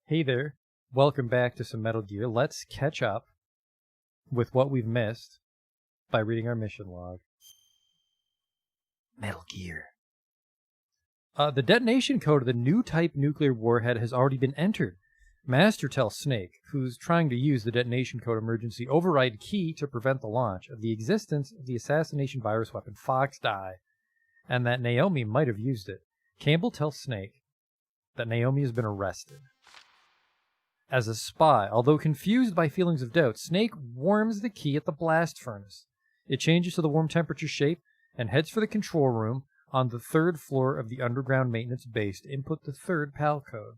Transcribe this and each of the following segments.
Hey there, welcome back to some Metal Gear. Let's catch up with what we've missed by reading our mission log. Metal Gear. The detonation code of the new type nuclear warhead has already been entered. Master tells Snake, who's trying to use the detonation code emergency override key to prevent the launch, of the existence of the assassination virus weapon Fox Die, and that Naomi might have used it. Campbell tells Snake that Naomi has been arrested. As a spy, although confused by feelings of doubt, Snake warms the key at the blast furnace. It changes to the warm temperature shape and heads for the control room on the 3rd floor of the underground maintenance base to input the 3rd PAL code.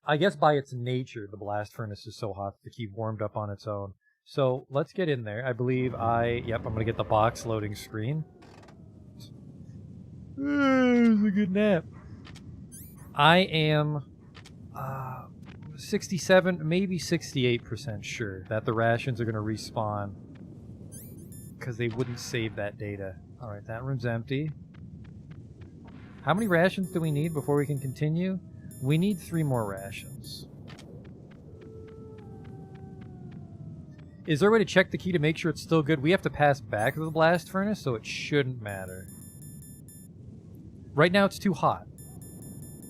I guess by its nature, the blast furnace is so hot that the key warmed up on its own. So let's get in there. I believe I'm going to get the box loading screen. It's a good nap. I am 67, maybe 68% sure that the rations are going to respawn because they wouldn't save that data. All right, that room's empty. How many rations do we need before we can continue? We need 3 more rations. Is there a way to check the key to make sure it's still good? We have to pass back to the blast furnace, so it shouldn't matter. Right now it's too hot.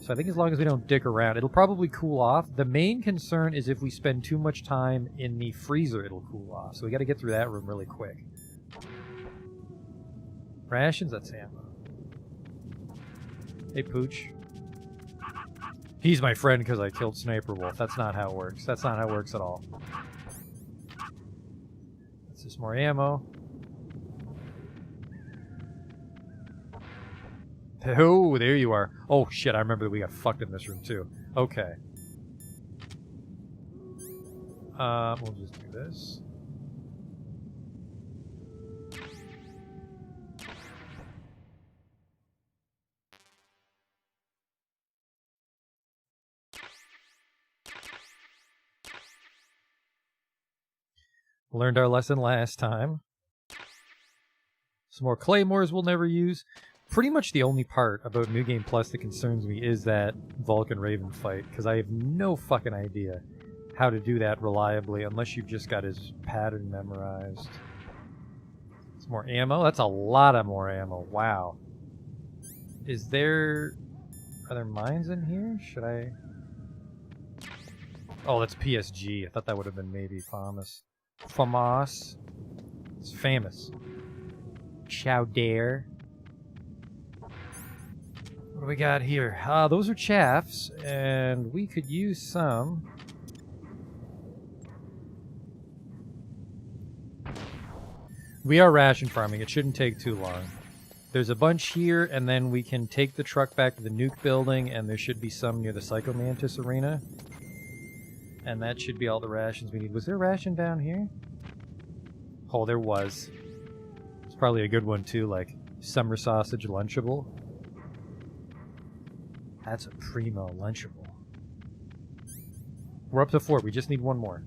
So I think as long as we don't dick around, it'll probably cool off. The main concern is if we spend too much time in the freezer, it'll cool off. So we got to get through that room really quick. Rations, that's ammo. Hey, Pooch. He's my friend because I killed Sniper Wolf. That's not how it works. That's not how it works at all. That's just more ammo. Oh, there you are. Oh, shit, I remember that we got fucked in this room, too. Okay. We'll just do this. Learned our lesson last time. Some more claymores we'll never use. Pretty much the only part about New Game Plus that concerns me is that Vulcan Raven fight, because I have no fucking idea how to do that reliably unless you've just got his pattern memorized. Some more ammo? That's a lot of more ammo. Wow. Are there mines in here? Should I... Oh, that's PSG. I thought that would have been maybe FAMAS. FAMAS. It's famous. Chowdare. What do we got here? Those are chaffs, and we could use some. We are ration farming. It shouldn't take too long. There's a bunch here, and then we can take the truck back to the nuke building, and there should be some near the Psychomantis arena. And that should be all the rations we need. Was there a ration down here? Oh, there was. It's probably a good one, too, like summer sausage Lunchable. That's a primo Lunchable. We're up to 4. We just need 1 more.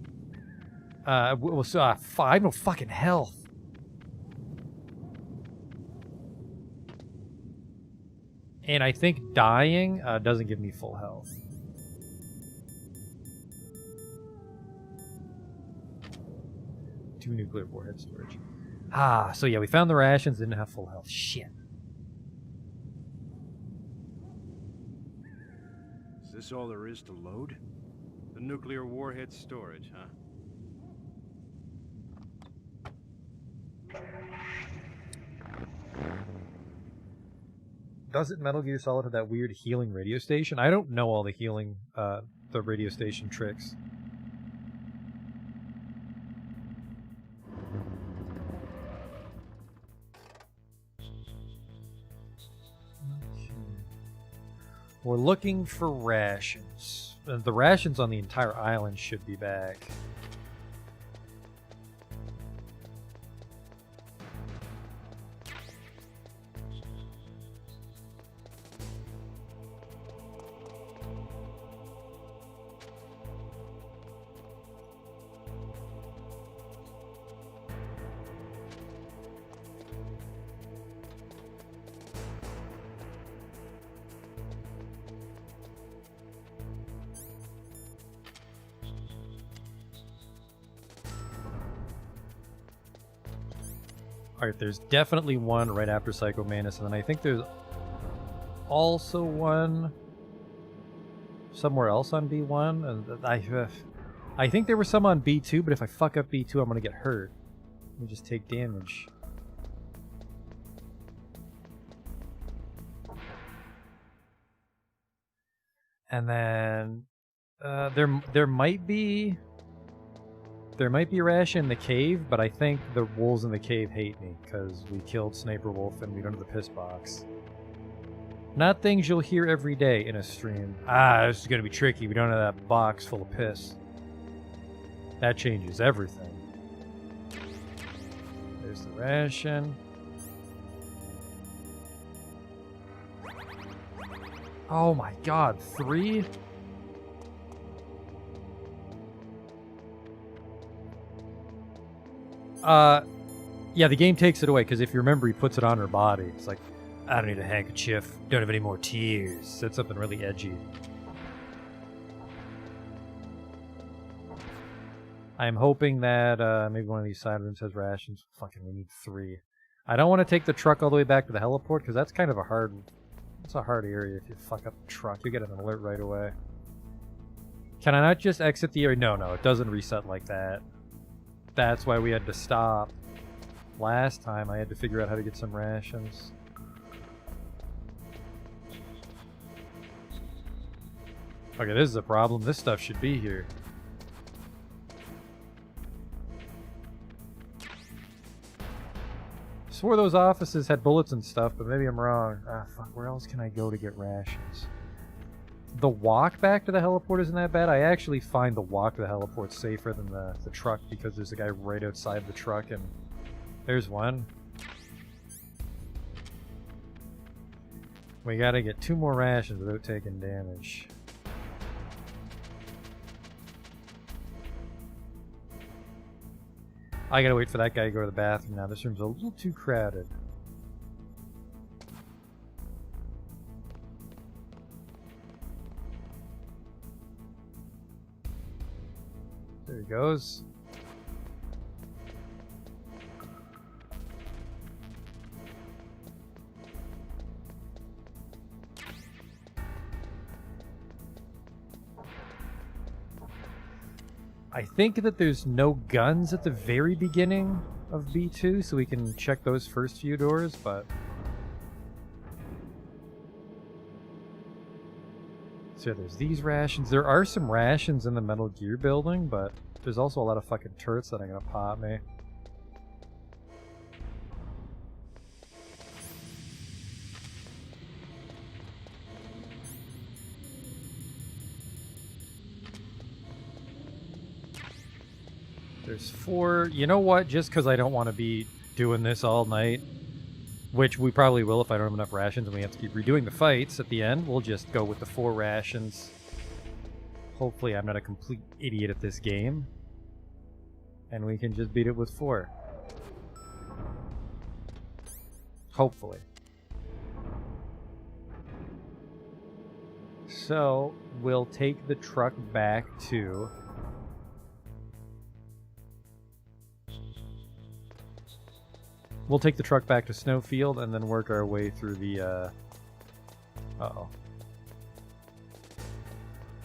I have no fucking health. And I think dying doesn't give me full health. Two nuclear warhead storage. So yeah, we found the rations, didn't have full health. Shit. Is this all there is to load? The nuclear warhead storage, huh? Doesn't Metal Gear Solid have that weird healing radio station? I don't know all the healing, the radio station tricks. We're looking for rations. The rations on the entire island should be back. Alright, there's definitely one right after Psycho Mantis, and then I think there's also one somewhere else on B1. And I think there was some on B2, but if I fuck up B2, I'm gonna get hurt. Let me just take damage. And then there might be a ration in the cave, but I think the wolves in the cave hate me because we killed Sniper Wolf and we don't have the piss box. Not things you'll hear every day in a stream. This is gonna be tricky. We don't have that box full of piss. That changes everything. There's the ration. Oh my god, 3? Yeah, the game takes it away, because if you remember, he puts it on her body. It's like, I don't need a handkerchief. Don't have any more tears. Said something really edgy. I'm hoping that maybe one of these side rooms has rations. Fucking, we need 3. I don't want to take the truck all the way back to the heliport, because that's kind of a hard... It's a hard area. If you fuck up the truck, you get an alert right away. Can I not just exit the area? No, it doesn't reset like that. That's why we had to stop. Last time I had to figure out how to get some rations. Okay, this is a problem. This stuff should be here. I swore those offices had bullets and stuff, but maybe I'm wrong. Fuck, where else can I go to get rations? The walk back to the heliport isn't that bad. I actually find the walk to the heliport safer than the truck because there's a guy right outside the truck and there's one. We gotta get 2 more rations without taking damage. I gotta wait for that guy to go to the bathroom now. This room's a little too crowded. There he goes. I think that there's no guns at the very beginning of B2, so we can check those first few doors, but... So yeah, there's these rations. There are some rations in the Metal Gear building, but there's also a lot of fucking turrets that are gonna pop me. There's 4. You know what? Just because I don't want to be doing this all night, which we probably will if I don't have enough rations and we have to keep redoing the fights at the end, we'll just go with the 4 rations. Hopefully I'm not a complete idiot at this game. And we can just beat it with 4. Hopefully. So, we'll take the truck back to... We'll take the truck back to Snowfield and then work our way through the, uh-oh.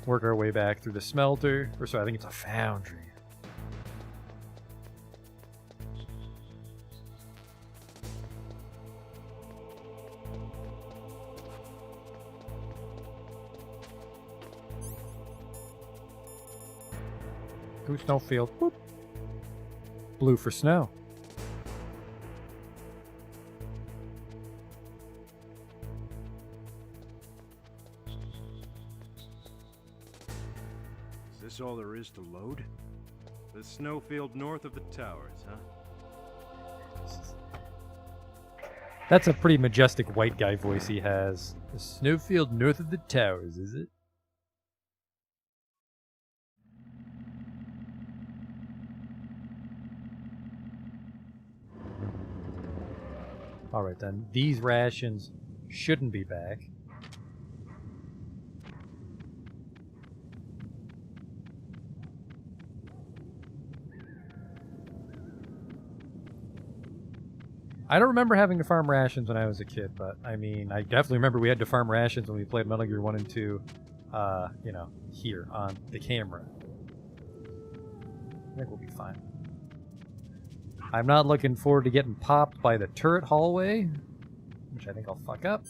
Work our way back through the smelter. Or sorry, I think it's a foundry. Go Snowfield. Boop. Blue for snow. Is this all there is to load? The snowfield north of the towers, huh? That's a pretty majestic white guy voice he has. The snowfield north of the towers, is it? Alright then, these rations shouldn't be back. I don't remember having to farm rations when I was a kid, but I mean, I definitely remember we had to farm rations when we played Metal Gear 1 and 2, you know, here on the camera. I think we'll be fine. I'm not looking forward to getting popped by the turret hallway, which I think I'll fuck up.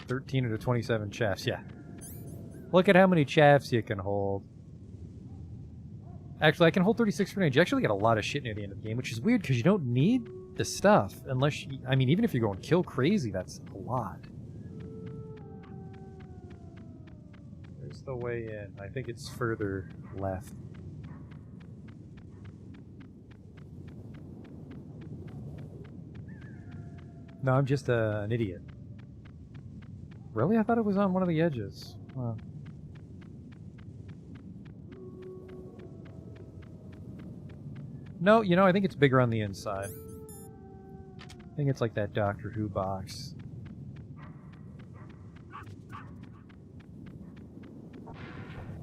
13 out of 27 shafts, yeah. Look at how many shafts you can hold. Actually, I can hold 36 grenades. You actually get a lot of shit near the end of the game, which is weird because you don't need the stuff unless you, I mean, even if you're going kill crazy, that's a lot. There's the way in. I think it's further left. No, I'm just an idiot. Really? I thought it was on one of the edges. Wow. No, you know, I think it's bigger on the inside. I think it's like that Doctor Who box.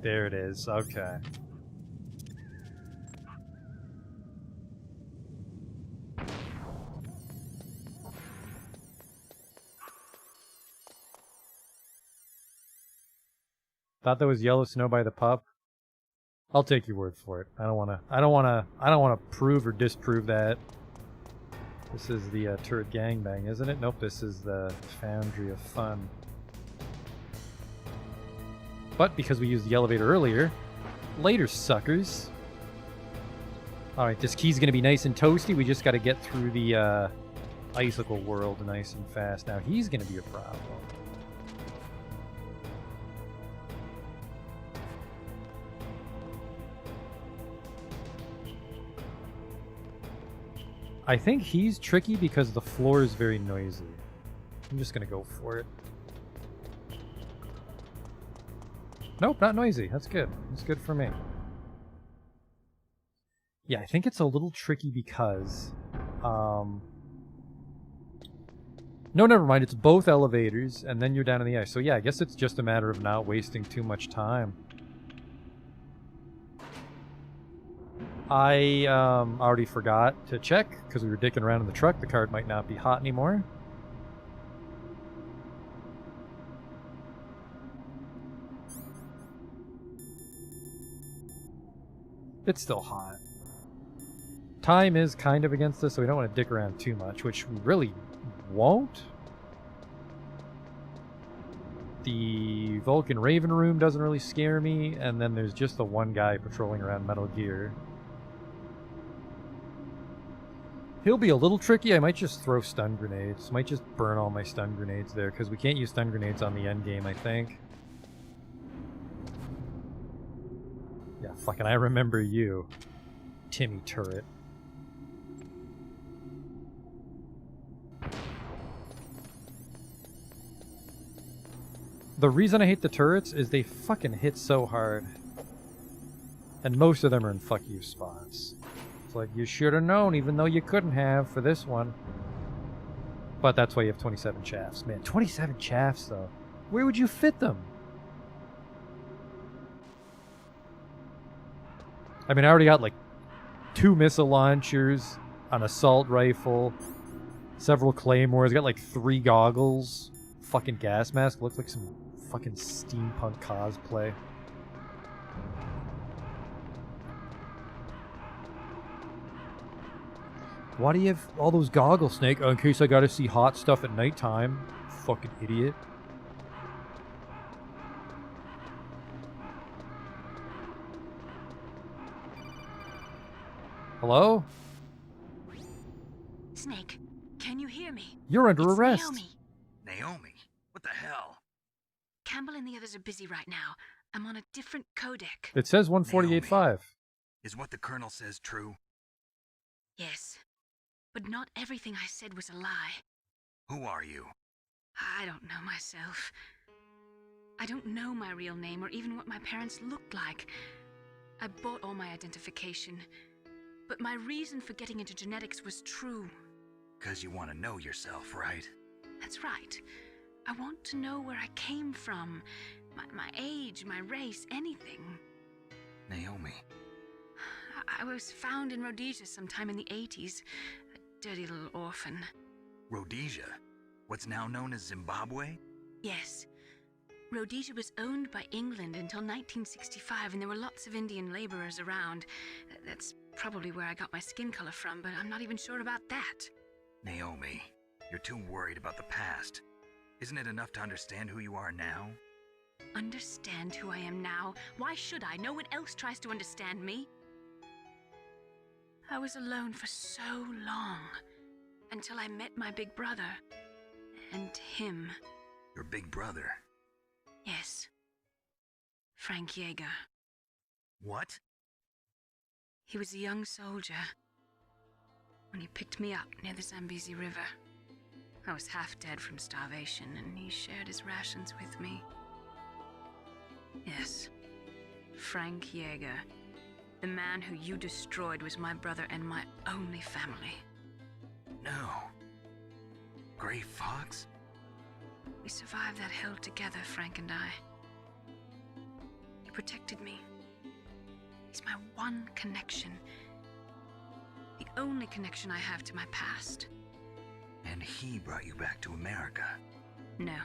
There it is. Okay. Thought that was Yellow Snow by the pup. I'll take your word for it. I don't wanna prove or disprove that. This is the turret gangbang, isn't it? Nope, this is the Foundry of Fun. But because we used the elevator earlier, later suckers. Alright, this key's gonna be nice and toasty. We just gotta get through the icicle world nice and fast. Now he's gonna be a problem. I think he's tricky because the floor is very noisy. I'm just gonna go for it. Nope, not noisy. That's good. That's good for me. Yeah, I think it's a little tricky because... No, never mind. It's both elevators, and then you're down in the ice. So yeah, I guess it's just a matter of not wasting too much time. I already forgot to check because we were dicking around in the truck. The card might not be hot anymore. It's still hot. Time is kind of against us, so we don't want to dick around too much, which we really won't. The Vulcan Raven room doesn't really scare me, and then there's just the one guy patrolling around Metal Gear. He'll be a little tricky. I might just throw stun grenades. Might just burn all my stun grenades there, because we can't use stun grenades on the end game, I think. Yeah, fucking I remember you, Timmy Turret. The reason I hate the turrets is they fucking hit so hard. And most of them are in fuck you spots. It's like, you should have known, even though you couldn't have for this one. But that's why you have 27 shafts. Man, 27 shafts, though. Where would you fit them? I mean, I already got, like, 2 missile launchers, an assault rifle, several claymores. I got, like, 3 goggles. Fucking gas mask. Looks like some fucking steampunk cosplay. Why do you have all those goggles, Snake? Oh, in case I gotta see hot stuff at nighttime. Fucking idiot. Hello? Snake, can you hear me? You're under It's arrest. Naomi. Naomi, what the hell? Campbell and the others are busy right now. I'm on a different codec. It says 148.5. Is what the Colonel says true? Yes. But not everything I said was a lie. Who are you? I don't know myself. I don't know my real name or even what my parents looked like. I bought all my identification. But my reason for getting into genetics was true. 'Cause you want to know yourself, right? That's right. I want to know where I came from. My age, my race, anything. Naomi. I was found in Rhodesia sometime in the 80s. dirty little orphan. Rhodesia? What's now known as Zimbabwe? Yes. Rhodesia was owned by England until 1965, and there were lots of Indian laborers around. That's probably where I got my skin color from, but I'm not even sure about that. Naomi, you're too worried about the past. Isn't it enough to understand who you are now? Understand who I am now? Why should I? No one else tries to understand me. I was alone for so long, until I met my big brother. And him. Your big brother? Yes. Frank Yeager. What? He was a young soldier when he picked me up near the Zambezi River. I was half dead from starvation, and he shared his rations with me. Yes, Frank Yeager. The man who you destroyed was my brother and my only family. No. Gray Fox? We survived that hell together, Frank and I. He protected me. He's my one connection. The only connection I have to my past. And he brought you back to America? No.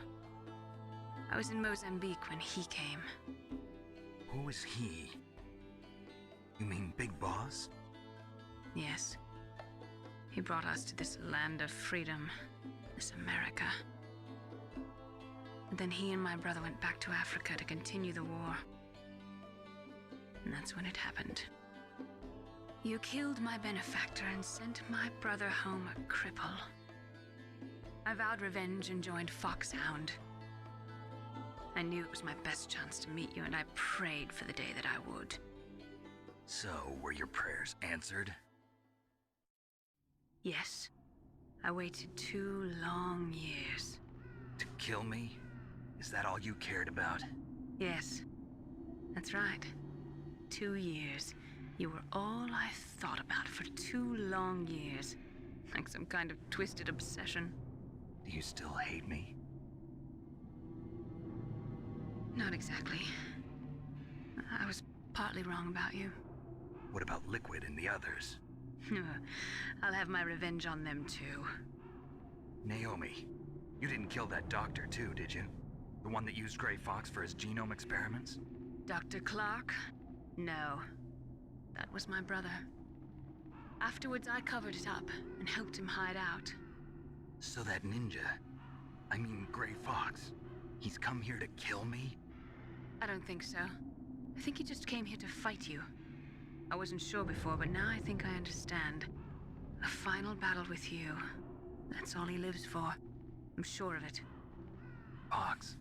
I was in Mozambique when he came. Who is he? You mean Big Boss? Yes. He brought us to this land of freedom, this America. And then he and my brother went back to Africa to continue the war. And that's when it happened. You killed my benefactor and sent my brother home a cripple. I vowed revenge and joined Foxhound. I knew it was my best chance to meet you, and I prayed for the day that I would. So, were your prayers answered? Yes. I waited 2 long years. To kill me? Is that all you cared about? Yes. That's right. 2 years. You were all I thought about for 2 long years. Like some kind of twisted obsession. Do you still hate me? Not exactly. I was partly wrong about you. What about Liquid and the others? I'll have my revenge on them too. Naomi, you didn't kill that doctor too, did you? The one that used Gray Fox for his genome experiments? Dr. Clark? No. That was my brother. Afterwards, I covered it up and helped him hide out. So that ninja, I mean Gray Fox, he's come here to kill me? I don't think so. I think he just came here to fight you. I wasn't sure before, but now I think I understand. A final battle with you. That's all he lives for. I'm sure of it. Fox,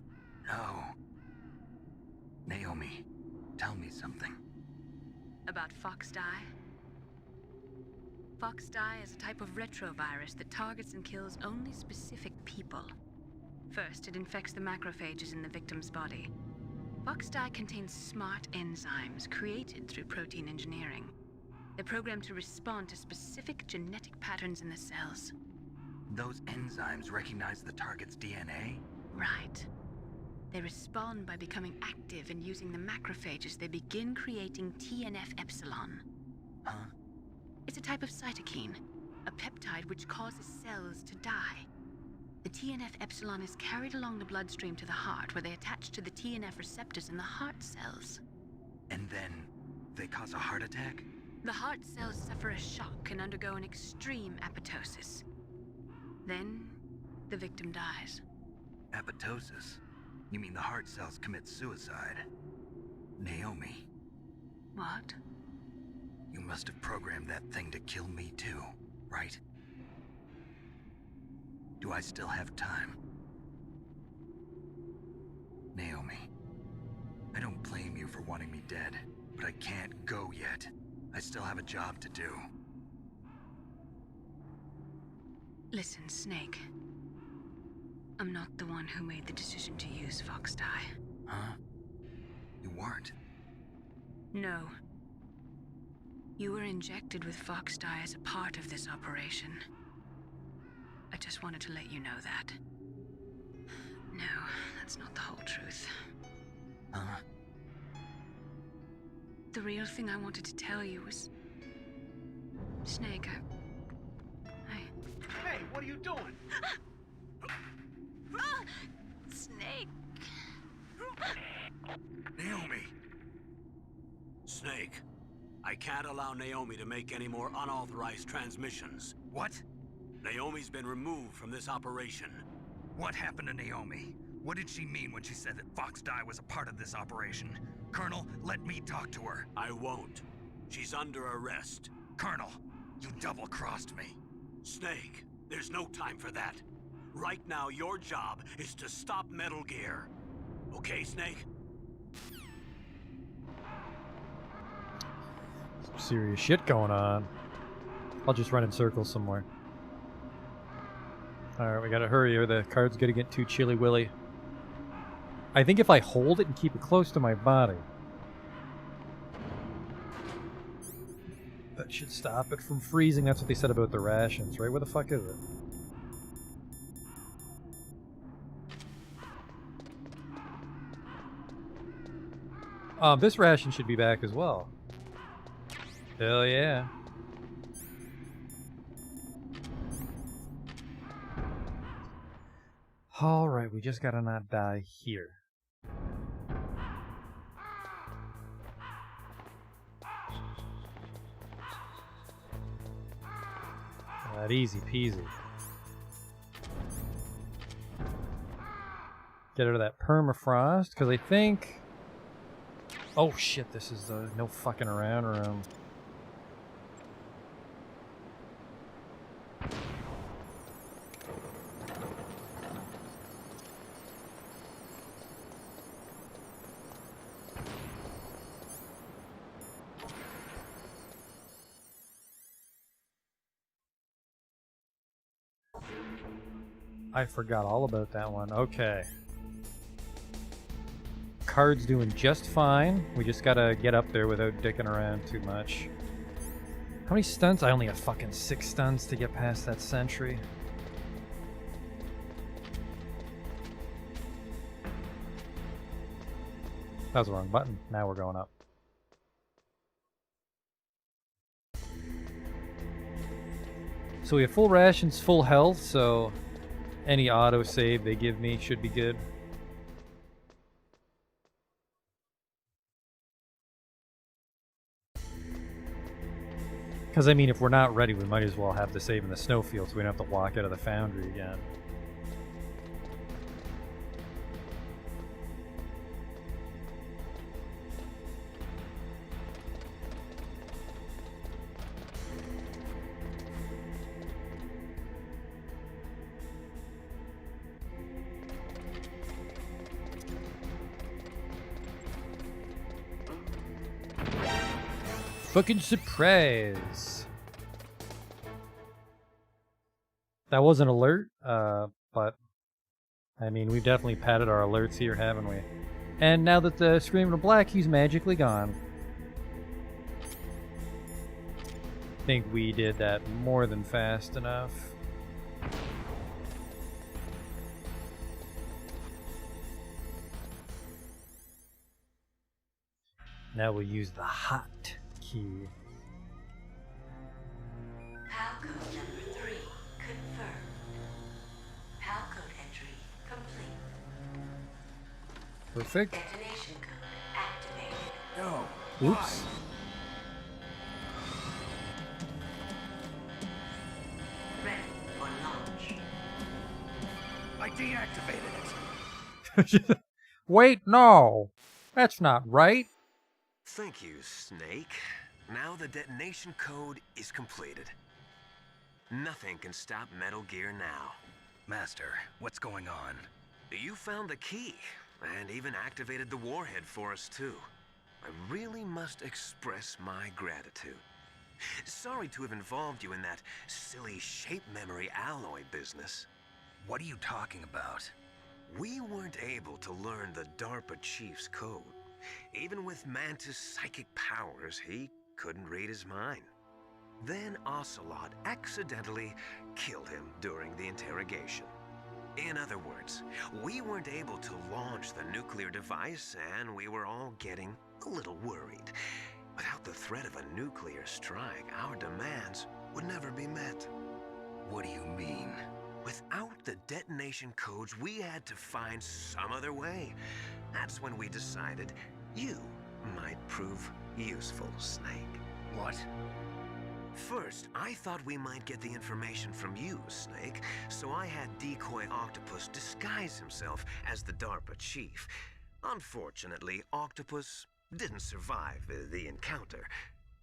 no. Naomi, tell me something. About Fox Die? Fox Die is a type of retrovirus that targets and kills only specific people. First, it infects the macrophages in the victim's body. Fox Die contains smart enzymes created through protein engineering. They're programmed to respond to specific genetic patterns in the cells. Those enzymes recognize the target's DNA? Right. They respond by becoming active and using the macrophages. They begin creating TNF-epsilon. Huh? It's a type of cytokine, a peptide which causes cells to die. The TNF-epsilon is carried along the bloodstream to the heart, where they attach to the TNF receptors in the heart cells. And then, they cause a heart attack? The heart cells suffer a shock and undergo an extreme apoptosis. Then, the victim dies. Apoptosis? You mean the heart cells commit suicide? Naomi, What? you must have programmed that thing to kill me too, right? Do I still have time? Naomi, I don't blame you for wanting me dead, but I can't go yet. I still have a job to do. Listen, Snake. I'm not the one who made the decision to use Fox Die. Huh? You weren't? No. You were injected with Fox Die as a part of this operation. I just wanted to let you know that. No, that's not the whole truth. Huh? The real thing I wanted to tell you was... Snake, what are you doing? Snake! Naomi! Snake, I can't allow Naomi to make any more unauthorized transmissions. What? Naomi's been removed from this operation. What happened to Naomi? What did she mean when she said that Fox Die was a part of this operation? Colonel, let me talk to her. I won't. She's under arrest. Colonel, you double-crossed me. Snake, there's no time for that. Right now, your job is to stop Metal Gear. Okay, Snake? Some serious shit going on. I'll just run in circles somewhere. Alright, we gotta hurry or the card's gonna get too chilly-willy. I think if I hold it and keep it close to my body, that should stop it from freezing. That's what they said about the rations, right? Where the fuck is it? This ration should be back as well. Hell yeah. Alright, we just gotta not die here. That easy peasy. Get out of that permafrost, because I think... Oh shit, this is the no fucking around room. I forgot all about that one. Okay. Card's doing just fine. We just gotta get up there without dicking around too much. How many stunts? I only have fucking 6 stunts to get past that sentry. That was the wrong button. Now we're going up. So we have full rations, full health, so any auto save they give me should be good. Because, I mean, if we're not ready, we might as well have the save in the snowfield so we don't have to walk out of the foundry again. Fucking surprise! That was an alert, but I mean, we've definitely padded our alerts here, haven't we? And now that the Screaming of Black, he's magically gone. I think we did that more than fast enough. Now we'll use the hot key. PAL code number 3 confirmed. PAL code entry complete. Perfect. Detonation code activated. No. Oops. Ready for launch. I deactivated it. Wait, no! That's not right. Thank you, Snake. Now the detonation code is completed. Nothing can stop Metal Gear now. Master, what's going on? You found the key, and even activated the warhead for us, too. I really must express my gratitude. Sorry to have involved you in that silly shape memory alloy business. What are you talking about? We weren't able to learn the DARPA chief's code. Even with Mantis' psychic powers, he couldn't read his mind. Then Ocelot accidentally killed him during the interrogation. In other words, we weren't able to launch the nuclear device, and we were all getting a little worried. Without the threat of a nuclear strike, our demands would never be met. What do you mean? Without the detonation codes, we had to find some other way. That's when we decided you might prove useful, Snake. What? First, I thought we might get the information from you, Snake, so I had Decoy Octopus disguise himself as the DARPA chief. Unfortunately, Octopus didn't survive the encounter,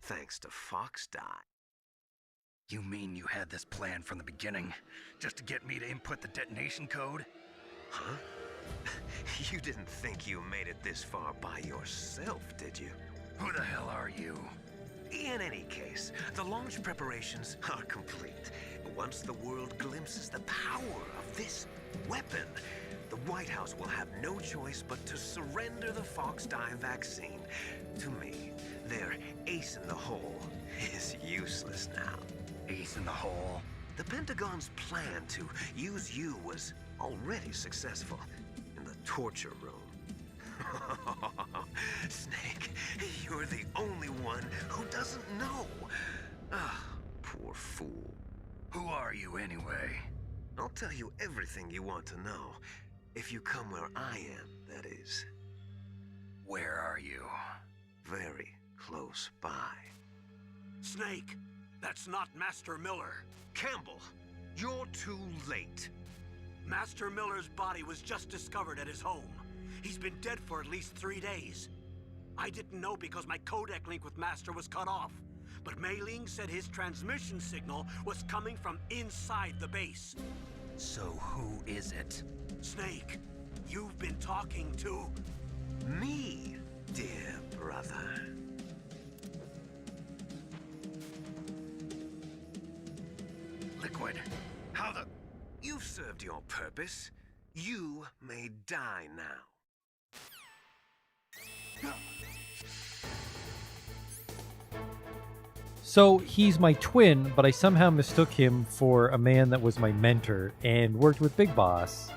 thanks to Fox Die. You mean you had this plan from the beginning, just to get me to input the detonation code? Huh? You didn't think you made it this far by yourself, did you? Who the hell are you? In any case, the launch preparations are complete. Once the world glimpses the power of this weapon, the White House will have no choice but to surrender the Fox Die vaccine to me. Their ace in the hole is useless now. Ace in the hole? The Pentagon's plan to use you was already successful in the torture room. Snake, you're the only one who doesn't know. Ah, poor fool. Who are you anyway? I'll tell you everything you want to know. If you come where I am, that is. Where are you? Very close by. Snake, that's not Master Miller. Campbell, you're too late. Master Miller's body was just discovered at his home. He's been dead for at least 3 days. I didn't know because my codec link with Master was cut off. But Mei Ling said his transmission signal was coming from inside the base. So who is it? Snake, you've been talking to... Me, dear brother. Liquid. How the... You've served your purpose. You may die now. So he's my twin, but I somehow mistook him for a man that was my mentor and worked with Big Boss.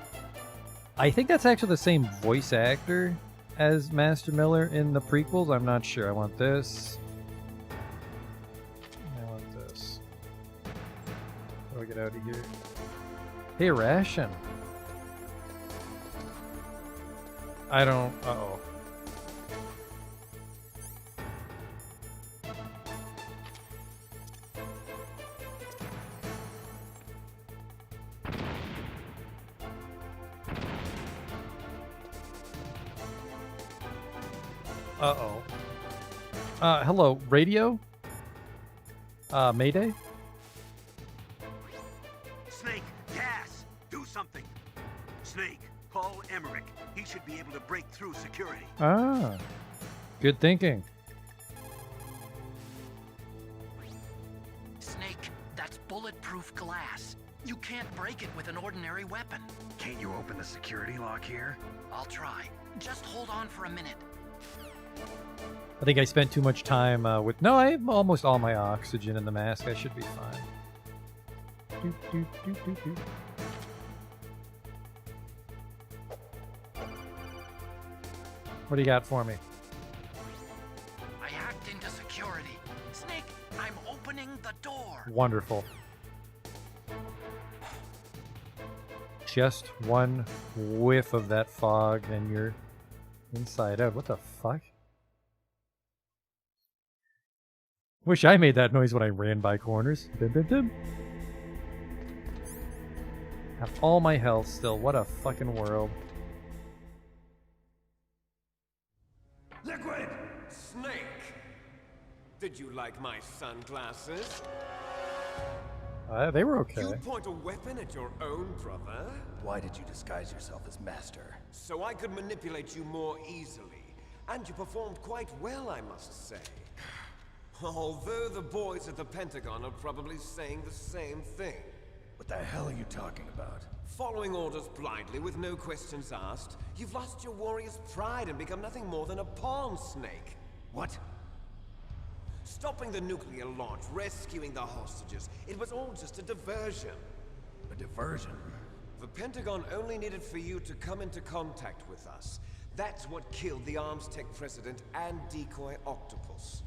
I think that's actually the same voice actor as Master Miller in the prequels. I'm not sure. I want this. I want this. How do I get out of here? Hey, Ration. I don't... Uh-oh. Uh-oh. Hello, radio? Mayday? Snake, gas! Do something! Snake, call Emmerich. He should be able to break through security. Ah. Good thinking. Snake, that's bulletproof glass. You can't break it with an ordinary weapon. Can't you open the security lock here? I'll try. Just hold on for a minute. I think I spent too much time with... No, I have almost all my oxygen in the mask. I should be fine. Doot, doot, doot, doot, doot. What do you got for me? I hacked into security. Snake, I'm opening the door. Wonderful. Just one whiff of that fog and you're inside out. What the fuck? Wish I made that noise when I ran by corners. Dim, dim, dim. Have all my health still. What a fucking world. Liquid! Snake! Did you like my sunglasses? They were okay. You point a weapon at your own brother? Why did you disguise yourself as Master? So I could manipulate you more easily. And you performed quite well, I must say. Although the boys at the Pentagon are probably saying the same thing. What the hell are you talking about? Following orders blindly with no questions asked, you've lost your warrior's pride and become nothing more than a pawn, Snake. What? Stopping the nuclear launch, rescuing the hostages, it was all just a diversion. A diversion? The Pentagon only needed for you to come into contact with us. That's what killed the Arms Tech president and Decoy Octopus.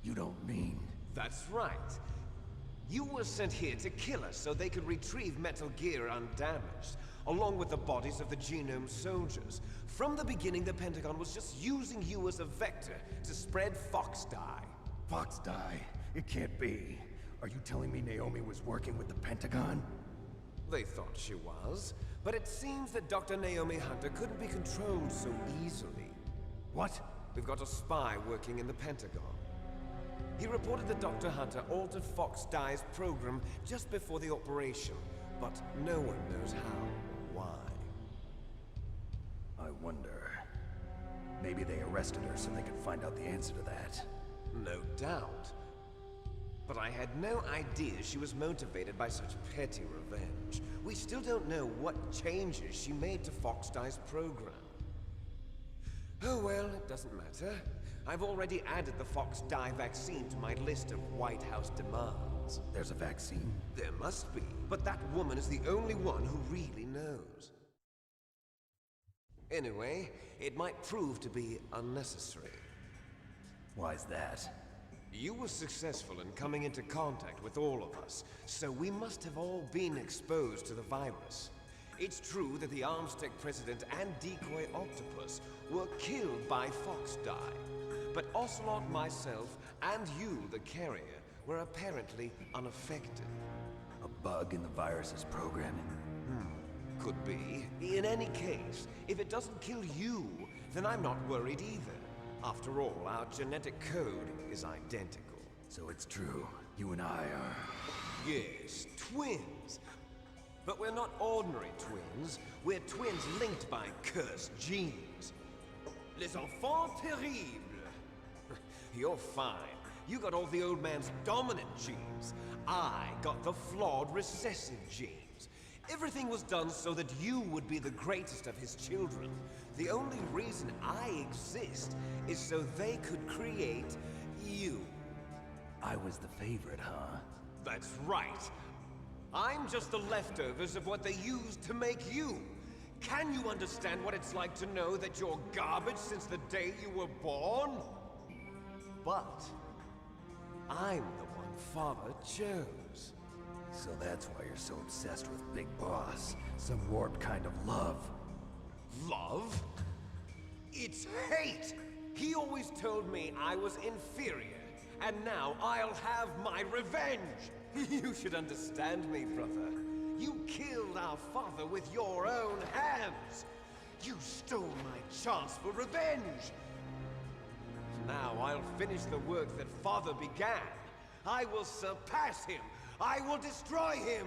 You don't mean... That's right. You were sent here to kill us so they could retrieve Metal Gear undamaged, along with the bodies of the Genome soldiers. From the beginning, the Pentagon was just using you as a vector to spread Fox Die. Fox Die? It can't be. Are you telling me Naomi was working with the Pentagon? They thought she was, but it seems that Dr. Naomi Hunter couldn't be controlled so easily. What? We've got a spy working in the Pentagon. He reported that Dr. Hunter altered Fox Die's program just before the operation, but no one knows how or why. I wonder... maybe they arrested her so they could find out the answer to that. No doubt. But I had no idea she was motivated by such petty revenge. We still don't know what changes she made to Fox Die's program. Oh well, it doesn't matter. I've already added the Fox Die vaccine to my list of White House demands. There's a vaccine? There must be, but that woman is the only one who really knows. Anyway, it might prove to be unnecessary. Why's that? You were successful in coming into contact with all of us, so we must have all been exposed to the virus. It's true that the Armstech President and Decoy Octopus were killed by Fox Die, but Ocelot, myself, and you, the carrier, were apparently unaffected. A bug in the virus's programming? Could be. In any case, if it doesn't kill you, then I'm not worried either. After all, our genetic code is identical. So it's true. You and I are... Yes, twins. But we're not ordinary twins. We're twins linked by cursed genes. Les enfants terribles. You're fine. You got all the old man's dominant genes. I got the flawed recessive genes. Everything was done so that you would be the greatest of his children. The only reason I exist is so they could create you. I was the favorite, huh? That's right. I'm just the leftovers of what they used to make you. Can you understand what it's like to know that you're garbage since the day you were born? But I'm the one Father chose. So that's why you're so obsessed with Big Boss. Some warped kind of love. Love? It's hate! He always told me I was inferior, and now I'll have my revenge! You should understand me, brother. You killed our father with your own hands! You stole my chance for revenge! Now I'll finish the work that Father began. I will surpass him! I will destroy him!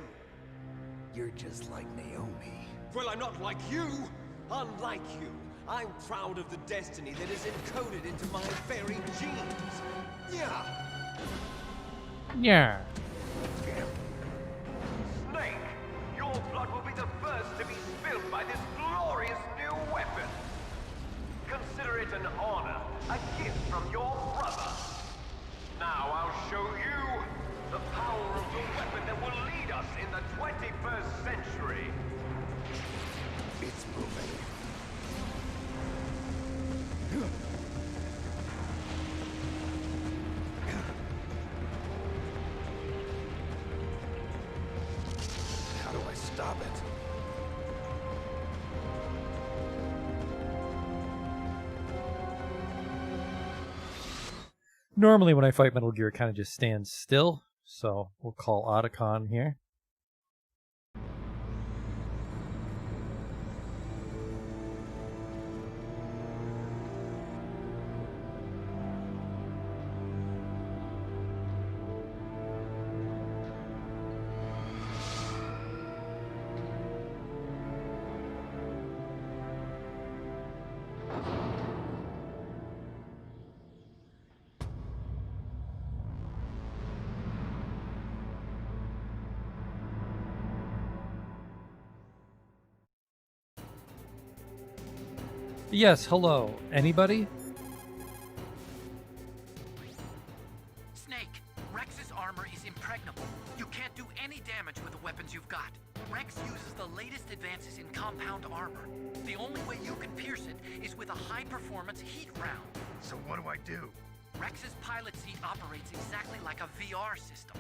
You're just like Naomi. Well, I'm not like you! Unlike you, I'm proud of the destiny that is encoded into my very genes! Yeah! Yeah. Snake, your blood will be the first to be spilled by this glorious new weapon. Consider it an honor, a gift from your brother. Now I'll show you the power of the weapon that will lead us in the 21st century. It's moving. How do I stop it? Normally when I fight Metal Gear, it kind of just stands still. So we'll call Otacon here. Yes, hello. Anybody? Snake, Rex's armor is impregnable. You can't do any damage with the weapons you've got. Rex uses the latest advances in compound armor. The only way you can pierce it is with a high-performance heat round. So what do I do? Rex's pilot seat operates exactly like a VR system.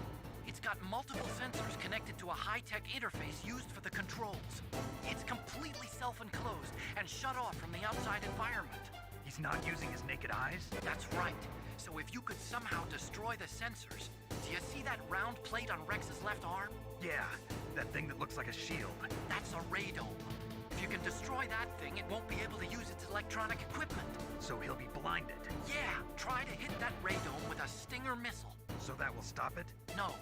It's got multiple sensors connected to a high-tech interface used for the controls. It's completely self-enclosed and shut off from the outside environment. He's not using his naked eyes? That's right. So if you could somehow destroy the sensors, do you see that round plate on Rex's left arm? Yeah, that thing that looks like a shield. That's a radome. If you can destroy that thing, it won't be able to use its electronic equipment. So he'll be blinded. Yeah, try to hit that radome with a Stinger missile. So that will stop it? No.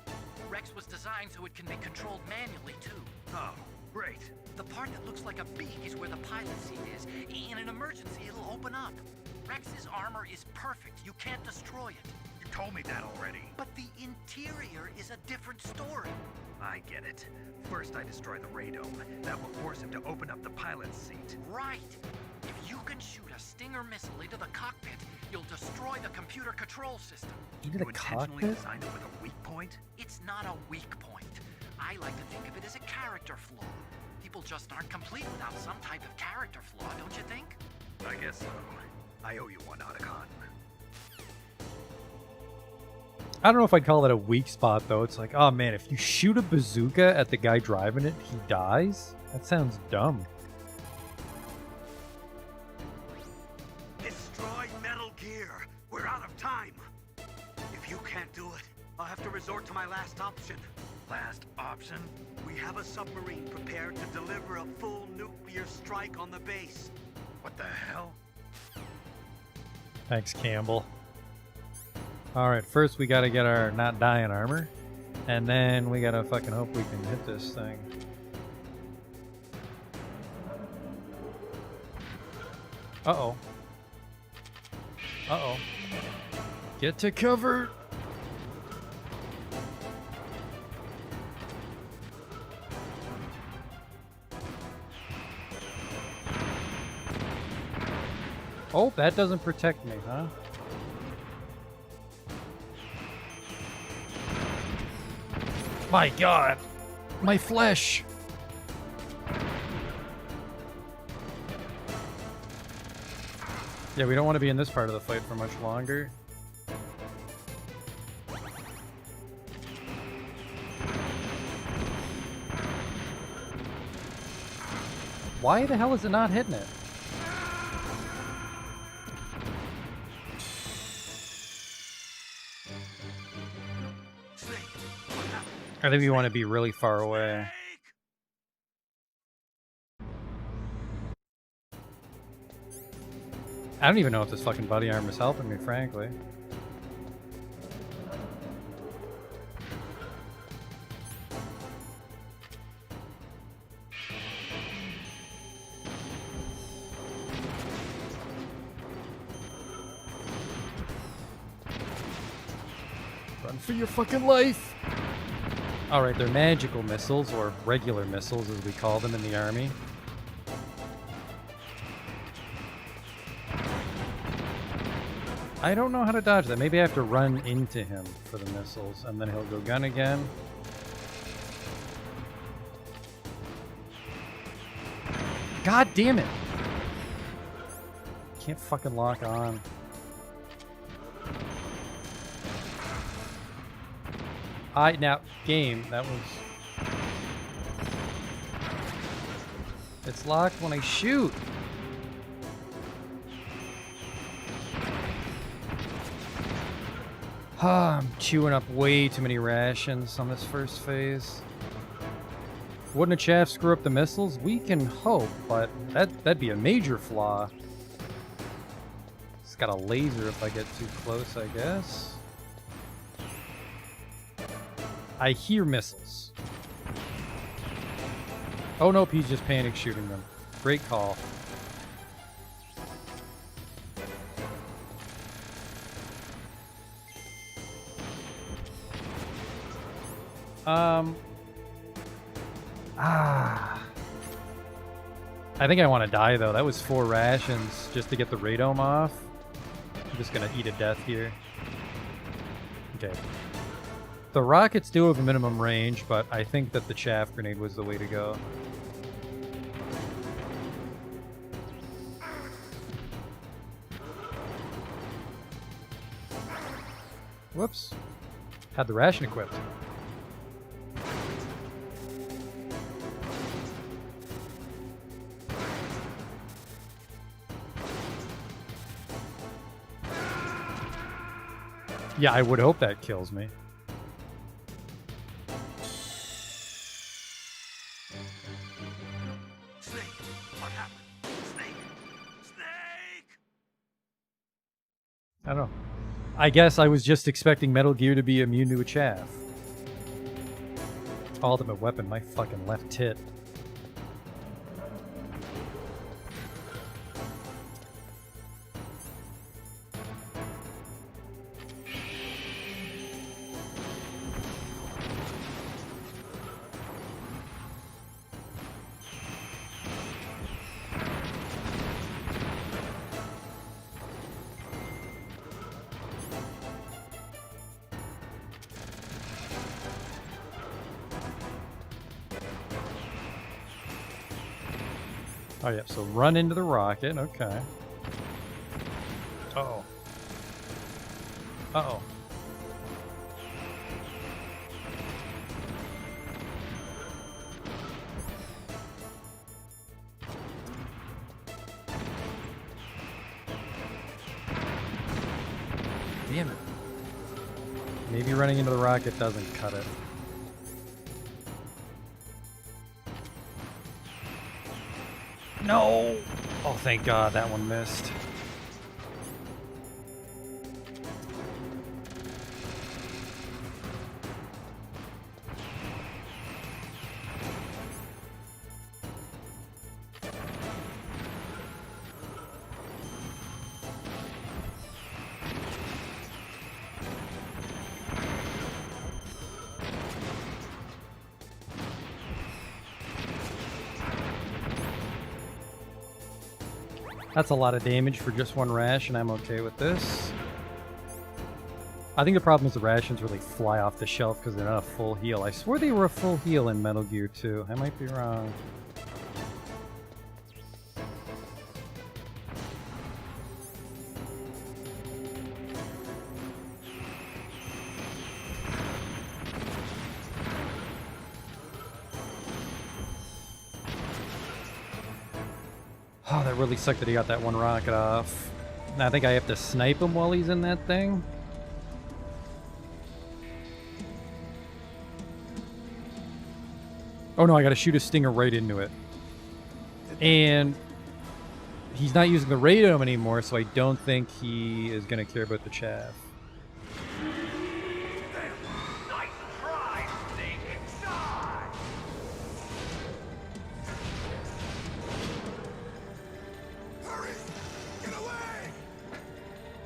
Rex was designed so it can be controlled manually, too. Oh, great. The part that looks like a beak is where the pilot seat is. In an emergency, it'll open up. Rex's armor is perfect. You can't destroy it. You told me that already. But the interior is a different story. I get it. First I destroy the radome. That will force him to open up the pilot's seat. Right. If you can shoot a Stinger missile into the cockpit, you'll destroy the computer control system. Into the You intentionally cockpit? designed it with a weak point? It's not a weak point. I like to think of it as a character flaw. People just aren't complete without some type of character flaw, don't you think? I guess so. I owe you one, Otacon. I don't know if I'd call that a weak spot, though. It's like, oh man, if you shoot a bazooka at the guy driving it, he dies? That sounds dumb. Destroy Metal Gear. We're out of time. If you can't do it, I'll have to resort to my last option. Last option? We have a submarine prepared to deliver a full nuclear strike on the base. What the hell? Thanks, Campbell. Alright, first we gotta get our not dying armor. And then we gotta fucking hope we can hit this thing. Uh-oh. Uh-oh. Get to cover! Oh, that doesn't protect me, huh? My god! My flesh! Yeah, we don't want to be in this part of the fight for much longer. Why the hell is it not hitting it? I think we want to be really far away. I don't even know if this fucking body armor is helping me, frankly. Run for your fucking life! Alright, they're magical missiles, or regular missiles as we call them in the army. I don't know how to dodge that. Maybe I have to run into him for the missiles, and then he'll go gun again. God damn it! Can't fucking lock on. Now, game, that was... It's locked when I shoot! I'm chewing up way too many rations on this first phase. Wouldn't a chaff screw up the missiles? We can hope, but that'd be a major flaw. It's got a laser if I get too close, I guess. I hear missiles. Oh nope, he's just panic shooting them. Great call. I think I want to die though. That was 4 rations just to get the radome off. I'm just gonna eat a death here. Okay. The rockets do have a minimum range, but I think that the chaff grenade was the way to go. Whoops. Had the ration equipped. Yeah, I would hope that kills me. Snake, what happened? Snake! Snake! I don't know. I guess I was just expecting Metal Gear to be immune to a chaff. Ultimate weapon, my fucking left tit. Oh yeah, so run into the rocket, okay. Uh-oh. Uh-oh. Damn it. Maybe running into the rocket doesn't cut it. No! Oh, thank God that one missed. That's a lot of damage for just one ration. I'm okay with this. I think the problem is the rations really fly off the shelf because they're not a full heal. I swore they were a full heal in Metal Gear 2. I might be wrong. Oh, that really sucked that he got that one rocket off. Now I think I have to snipe him while he's in that thing. Oh no, I gotta shoot a stinger right into it. And he's not using the radome anymore, so I don't think he is gonna care about the chaff.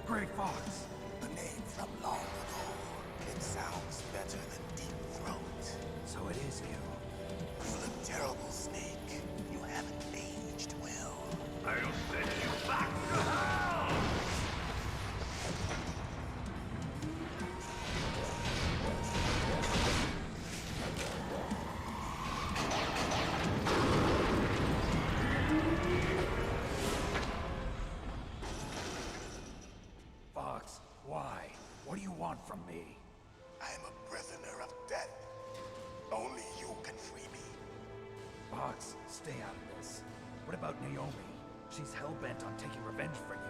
Grey Fox. The name from long ago. It sounds better than Deep Throat. So it is you. You look terrible, Snake. You haven't aged well. I'll send you back to hell! Fox, why? What do you want from me? I am a prisoner of death. Only you can free me. Fox, stay out of this. What about Naomi? She's hell-bent on taking revenge for you.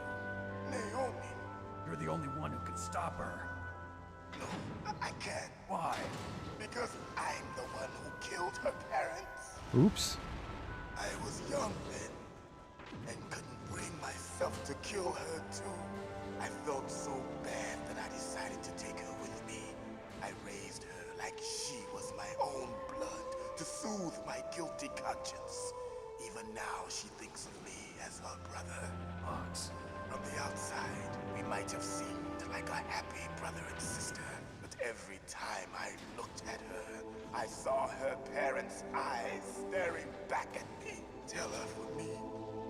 Naomi? You're the only one who can stop her. No, I can't. Why? Because I'm the one who killed her parents. Oops. I was young then, and couldn't bring myself to kill her too. I felt so bad that I decided to take her with me. I raised her like she was my own blood to soothe my guilty conscience. Even now, she thinks of me as her brother. Fox, from the outside, we might have seemed like a happy brother and sister. But every time I looked at her, I saw her parents' eyes staring back at me. Tell her for me.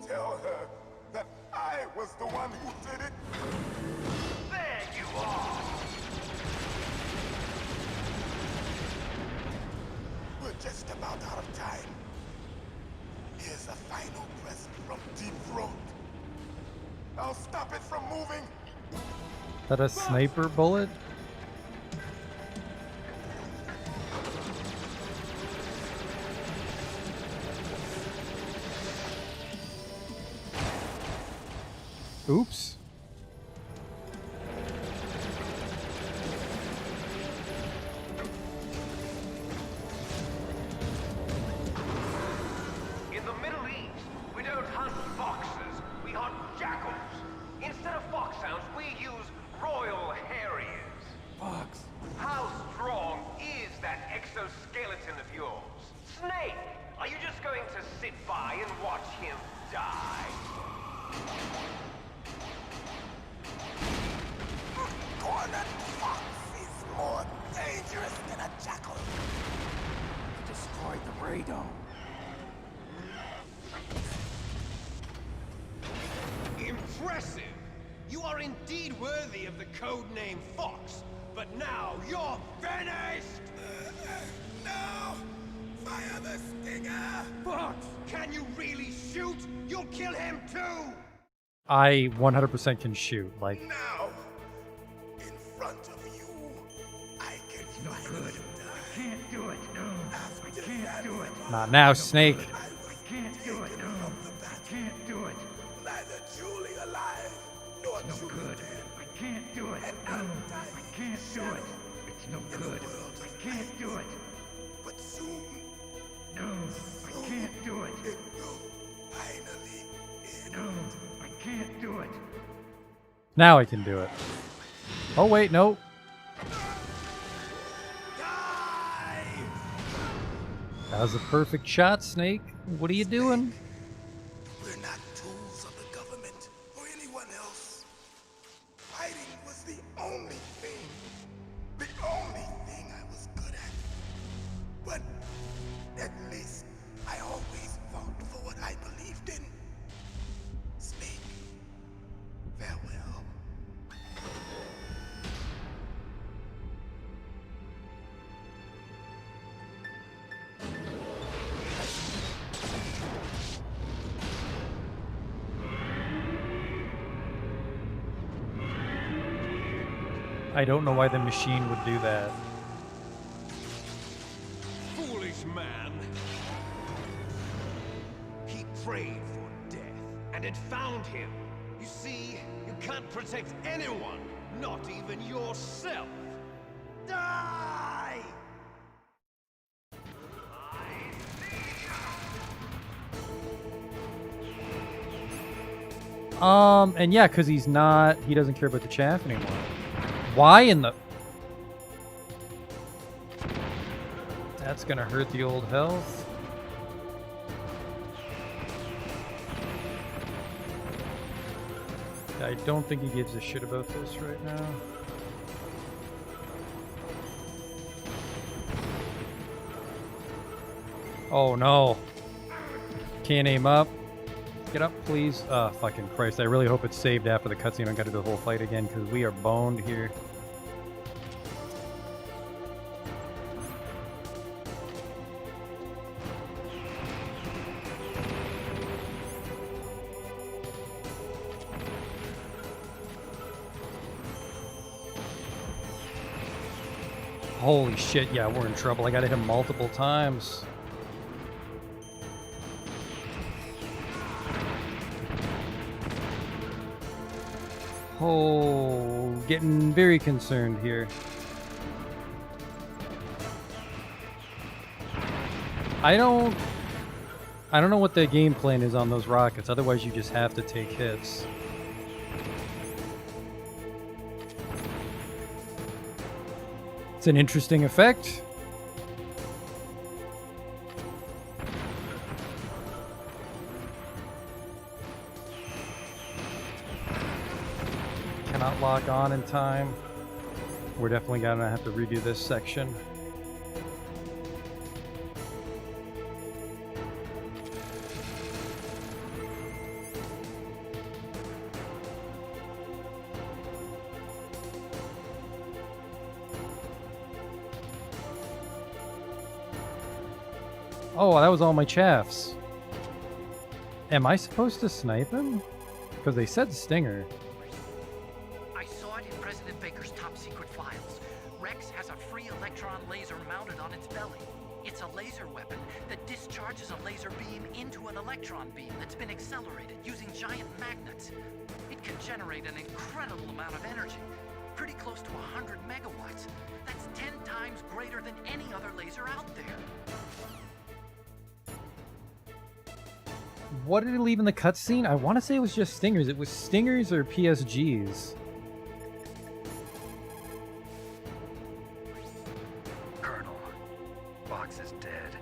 Tell her that I was the one who did it. There you are! We're just about out of time. Here's a final present from Deep Throat. I'll stop it from moving. Is that a sniper bullet? Oops. You are indeed worthy of the codename Fox, but now you're finished! No! Fire the stinger! Fox, can you really shoot? You'll kill him too! I 100% can shoot. Like, Now! In front of you, I can finally die. I can't do it, no. I can't do it. not now, Snake. I can't do it, no. I can't do it. Neither truly alive, nor No truly good. dead. I can't do it, no. I can't do it. It's no good. I can't do it. But soon, No, I can't do it. it will finally end. No, I can't do it. Now I can do it. Oh, wait, no. That was a perfect shot, Snake. What are you doing? We're not tools of the government or anyone else. Fighting was the only thing I was good at. But at least I always fought for what I believed in. Snake, farewell. I don't know why the machine would do that. Foolish man! He prayed for death, and it found him. You see, you can't protect anyone, not even yourself. Die! And yeah, because he doesn't care about the chaff anymore. Why in the... That's gonna hurt the old health. I don't think he gives a shit about this right now. Oh no. Can't aim up. Get up, please. Fucking Christ. I really hope it's saved after the cutscene. I don't gotta do the whole fight again, because we are boned here. Holy shit, yeah, we're in trouble. I gotta hit him multiple times. Oh, getting very concerned here. I don't know what the game plan is on those rockets. Otherwise, you just have to take hits. It's an interesting effect. Cannot lock on in time. We're definitely gonna have to redo this section. Oh, that was all my chaffs. Am I supposed to snipe him? Because they said Stinger. I saw it in President Baker's top secret files. Rex has a free electron laser mounted on its belly. It's a laser weapon that discharges a laser beam into an electron beam that's been accelerated using giant magnets. It can generate an incredible amount of energy, pretty close to 100 megawatts. That's 10 times greater than any other laser out there. What did it leave in the cutscene? I want to say it was just Stingers. It was Stingers or PSGs. Colonel, Fox is dead.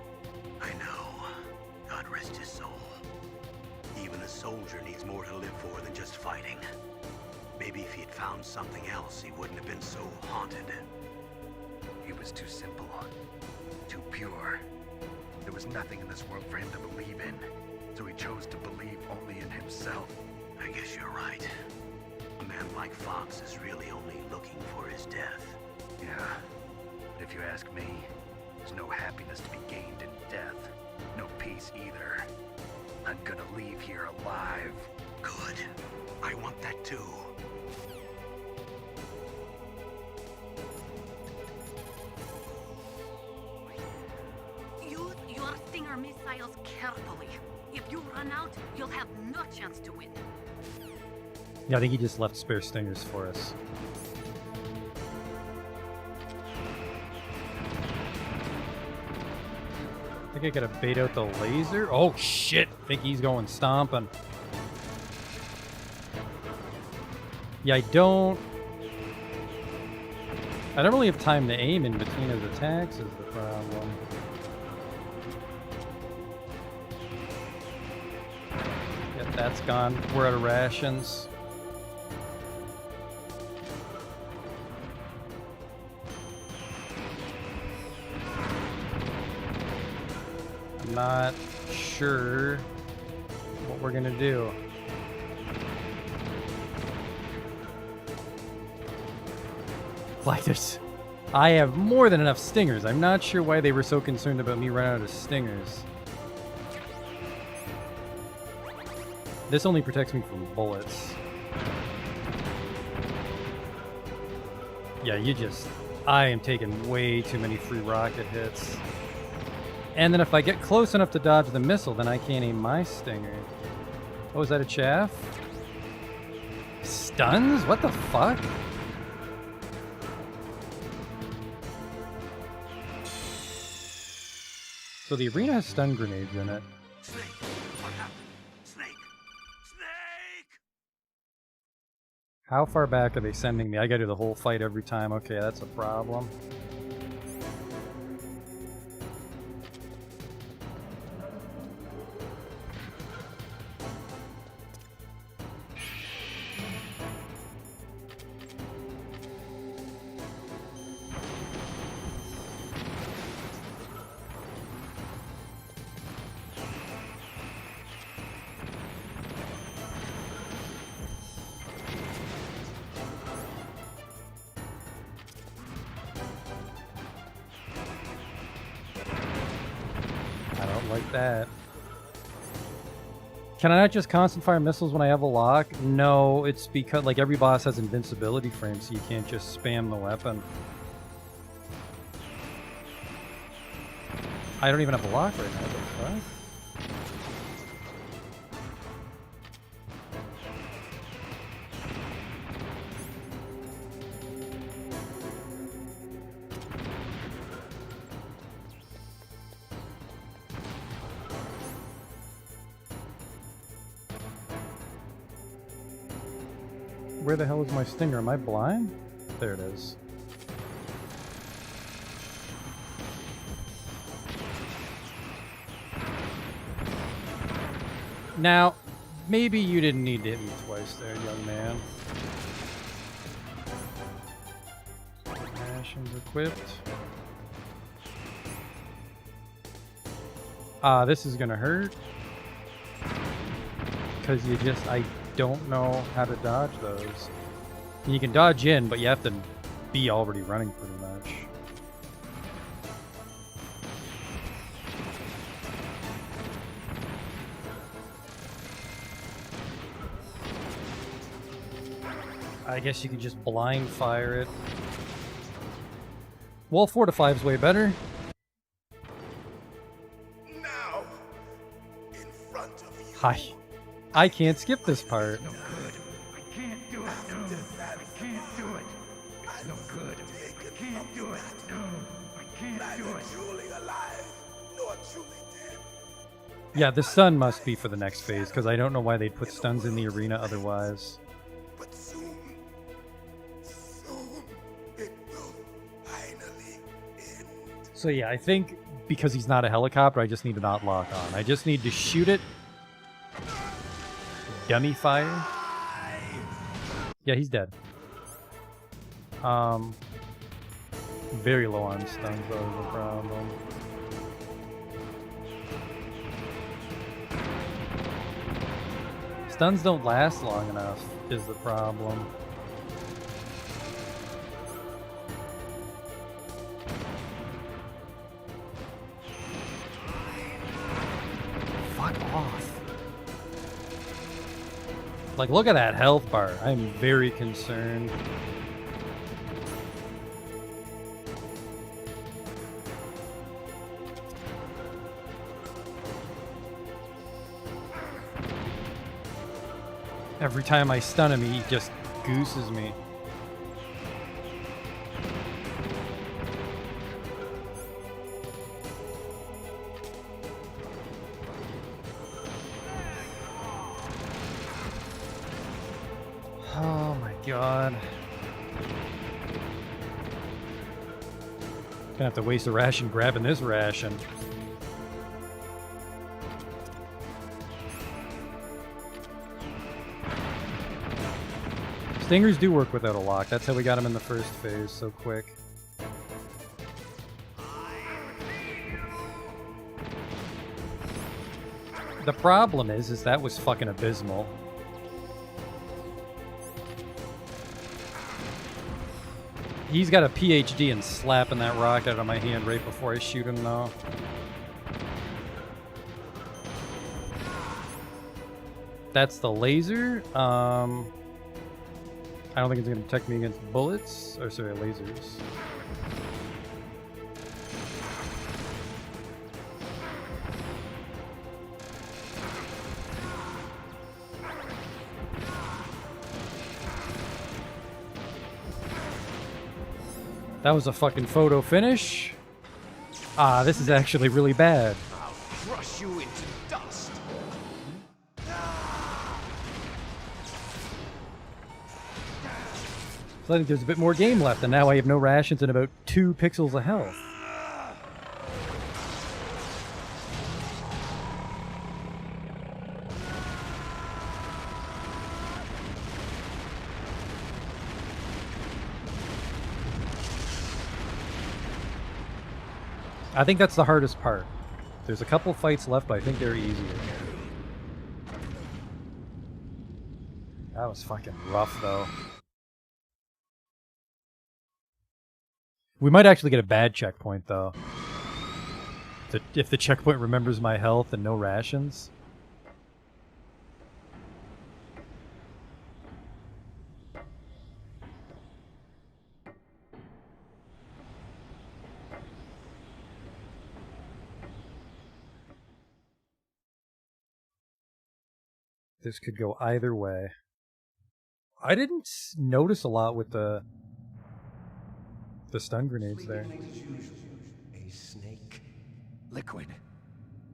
I know. God rest his soul. Even a soldier needs more to live for than just fighting. Maybe if he'd found something else, he wouldn't have been so haunted. He was too simple, too pure. There was nothing in this world for him to believe in. So he chose to believe only in himself. I guess you're right. A man like Fox is really only looking for his death. Yeah, but if you ask me, there's no happiness to be gained in death. No peace either. I'm gonna leave here alive. Good. I want that too. Use your Stinger missiles carefully. If you run out, you'll have no chance to win. Yeah, I think he just left spare stingers for us. I think I gotta bait out the laser. Oh shit! I think he's going stomping. Yeah, I don't really have time to aim in between his attacks is the problem. Yep, that's gone. We're out of rations. I'm not sure what we're gonna do. Like this, I have more than enough stingers. I'm not sure why they were so concerned about me running out of stingers. This only protects me from bullets. Yeah, I am taking way too many free rocket hits. And then if I get close enough to dodge the missile, then I can't aim my stinger. Oh, is that a chaff? Stuns? What the fuck? So the arena has stun grenades in it. Snake, what happened? Snake! Snake! How far back are they sending me? I gotta do the whole fight every time. Okay, that's a problem. Like that. Can I not just constant fire missiles when I have a lock? No, it's because like every boss has invincibility frames, so you can't just spam the weapon. I don't even have a lock right now. What the fuck? Where the hell is my stinger? Am I blind? There it is. Now, maybe you didn't need to hit me twice there, young man. Rations equipped. This is gonna hurt. Because I don't know how to dodge those. And you can dodge in, but you have to be already running pretty much. I guess you could just blind fire it. Wall 4 to 5 is way better. Now, in front of you. Hi. I can't skip this part. No good. I can't do it. No. I can't do it. It's no good. I can't do it. No. I can't do it. Truly alive, nor truly dead. Yeah, the stun must be for the next phase, because I don't know why they'd put stuns in the arena otherwise. But soon it will finally end. So yeah, I think because he's not a helicopter, I just need to not lock on. I just need to shoot it. Dummy fire. Yeah, he's dead. Very low on stuns, though, is the problem. Stuns don't last long enough, is the problem. Like, look at that health bar. I'm very concerned. Every time I stun him, he just gooses me. Oh my god. Gonna have to waste a ration grabbing this ration. Stingers do work without a lock. That's how we got him in the first phase so quick. The problem is that was fucking abysmal. He's got a PhD in slapping that rock out of my hand right before I shoot him, though. That's the laser. I don't think it's going to protect me against bullets. Or, sorry, lasers. That was a fucking photo finish. Ah, this is actually really bad. I'll crush you into dust. So I think there's a bit more game left, and now I have no rations and about 2 pixels of health. I think that's the hardest part. There's a couple fights left, but I think they're easier. That was fucking rough, though. We might actually get a bad checkpoint, though. If the checkpoint remembers my health and no rations. This could go either way. I didn't notice a lot with the stun grenades there. A snake. Liquid,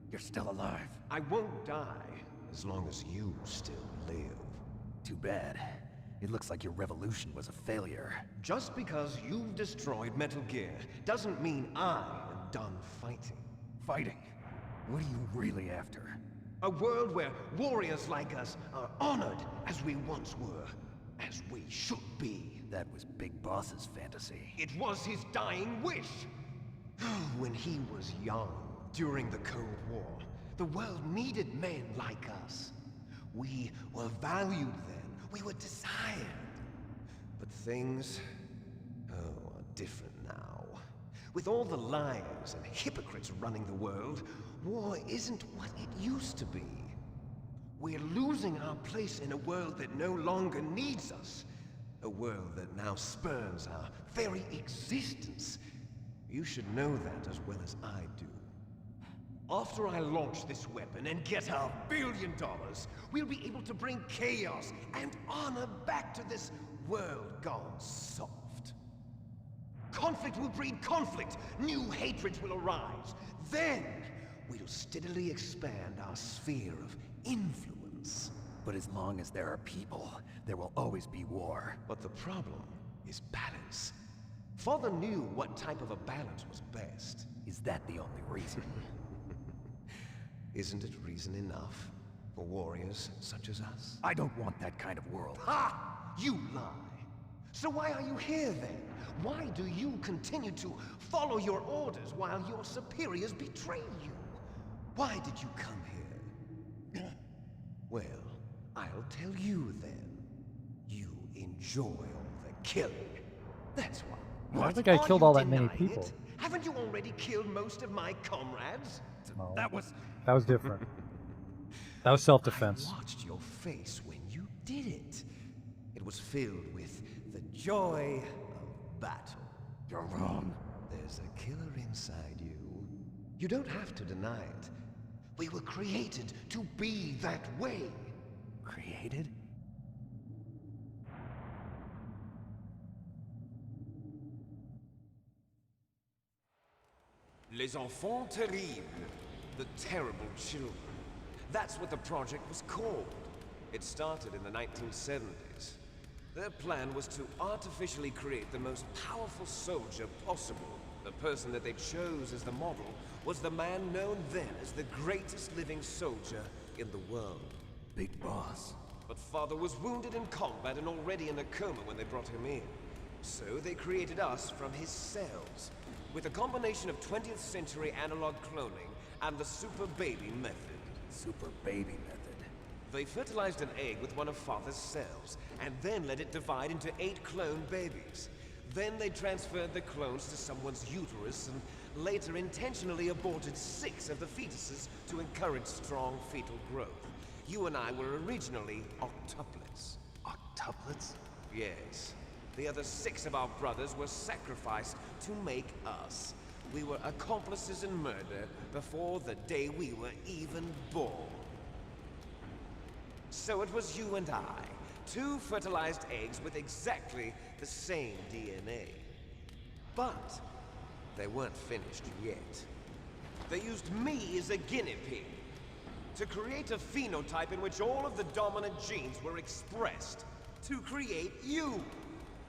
you're still alive. I won't die as long as you still live. Too bad. It looks like your revolution was a failure. Just because you've destroyed Metal Gear doesn't mean I am done fighting. Fighting? What are you really after? A world where warriors like us are honored as we once were, as we should be. That was Big Boss's fantasy. It was his dying wish. When he was young, during the Cold War, the world needed men like us. We were valued then. We were desired. But things, are different now. With all the liars and hypocrites running the world, war isn't what it used to be. We're losing our place in a world that no longer needs us. A world that now spurns our very existence. You should know that as well as I do. After I launch this weapon and get our $1 billion, we'll be able to bring chaos and honor back to this world gone soft. Conflict will breed conflict. New hatreds will arise. Then, we'll steadily expand our sphere of influence. But as long as there are people, there will always be war. But the problem is balance. Father knew what type of a balance was best. Is that the only reason? Isn't it reason enough for warriors such as us? I don't want that kind of world. Ha! You lie! So why are you here then? Why do you continue to follow your orders while your superiors betray you? Why did you come here? Well, I'll tell you then. You enjoy all the killing. That's why. I don't think I killed all that many people. It? Haven't you already killed most of my comrades? No. That was different. That was self-defense. I watched your face when you did it. It was filled with the joy of battle. You're wrong. There's a killer inside you. You don't have to deny it. We were created to be that way. Created? Les enfants terribles. The terrible children. That's what the project was called. It started in the 1970s. Their plan was to artificially create the most powerful soldier possible. The person that they chose as the model was the man known then as the greatest living soldier in the world. Big Boss. But Father was wounded in combat and already in a coma when they brought him in. So they created us from his cells, with a combination of 20th century analog cloning and the Super Baby method. Super Baby method. They fertilized an egg with one of Father's cells, and then let it divide into 8 clone babies. Then they transferred the clones to someone's uterus, and later intentionally aborted 6 of the fetuses to encourage strong fetal growth. You and I were originally octuplets. Octuplets? Yes. The other 6 of our brothers were sacrificed to make us. We were accomplices in murder before the day we were even born. So it was you and I, 2 fertilized eggs with exactly the same DNA. But they weren't finished yet. They used me as a guinea pig to create a phenotype in which all of the dominant genes were expressed. To create you.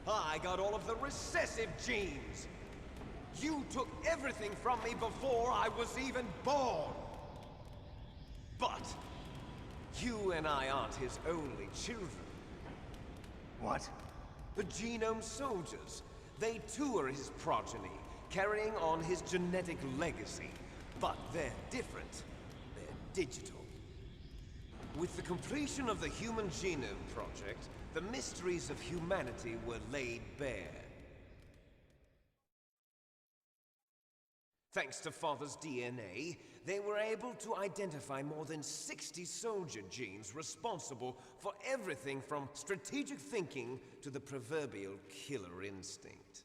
I got all of the recessive genes. You took everything from me before I was even born. But you and I aren't his only children. What? The Genome Soldiers. They too are his progeny, carrying on his genetic legacy. But they're different. They're digital. With the completion of the Human Genome Project, the mysteries of humanity were laid bare. Thanks to Father's DNA, they were able to identify more than 60 soldier genes responsible for everything from strategic thinking to the proverbial killer instinct.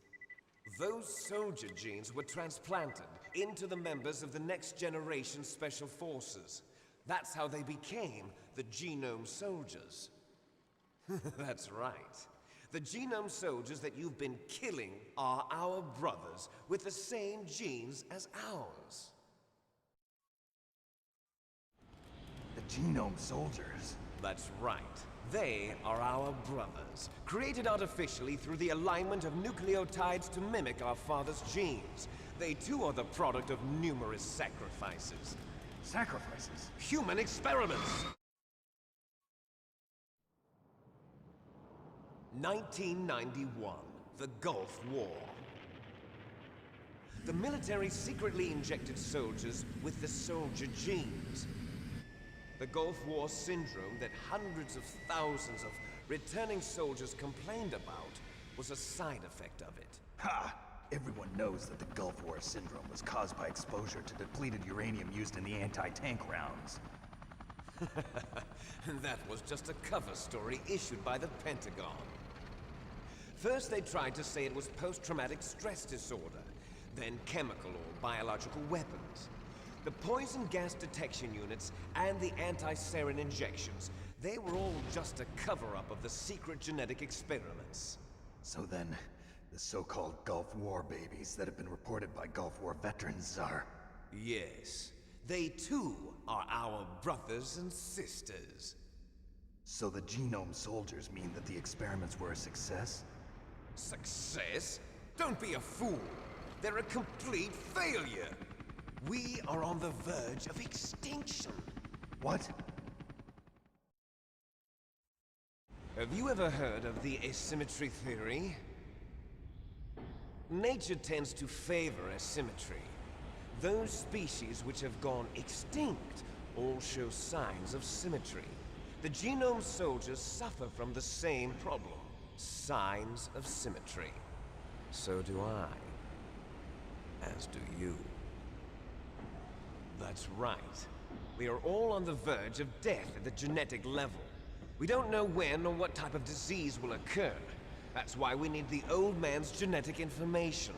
Those soldier genes were transplanted into the members of the next generation Special Forces. That's how they became the Genome Soldiers. That's right. The Genome Soldiers that you've been killing are our brothers with the same genes as ours. The Genome Soldiers? That's right. They are our brothers, created artificially through the alignment of nucleotides to mimic our father's genes. They too are the product of numerous sacrifices. Sacrifices? Human experiments! 1991, the Gulf War. The military secretly injected soldiers with the soldier genes. The Gulf War syndrome that hundreds of thousands of returning soldiers complained about was a side effect of it. Ha! Everyone knows that the Gulf War syndrome was caused by exposure to depleted uranium used in the anti-tank rounds. That was just a cover story issued by the Pentagon. First they tried to say it was post-traumatic stress disorder, then chemical or biological weapons. The poison gas detection units and the anti-sarin injections, they were all just a cover-up of the secret genetic experiments. So then, the so-called Gulf War babies that have been reported by Gulf War veterans are... Yes. They too are our brothers and sisters. So the Genome Soldiers mean that the experiments were a success? Success? Don't be a fool. They're a complete failure. We are on the verge of extinction. What? Have you ever heard of the asymmetry theory? Nature tends to favor asymmetry. Those species which have gone extinct all show signs of symmetry. The Genome Soldiers suffer from the same problem. Signs of symmetry. So do I. As do you. That's right. We are all on the verge of death at the genetic level. We don't know when or what type of disease will occur. That's why we need the old man's genetic information.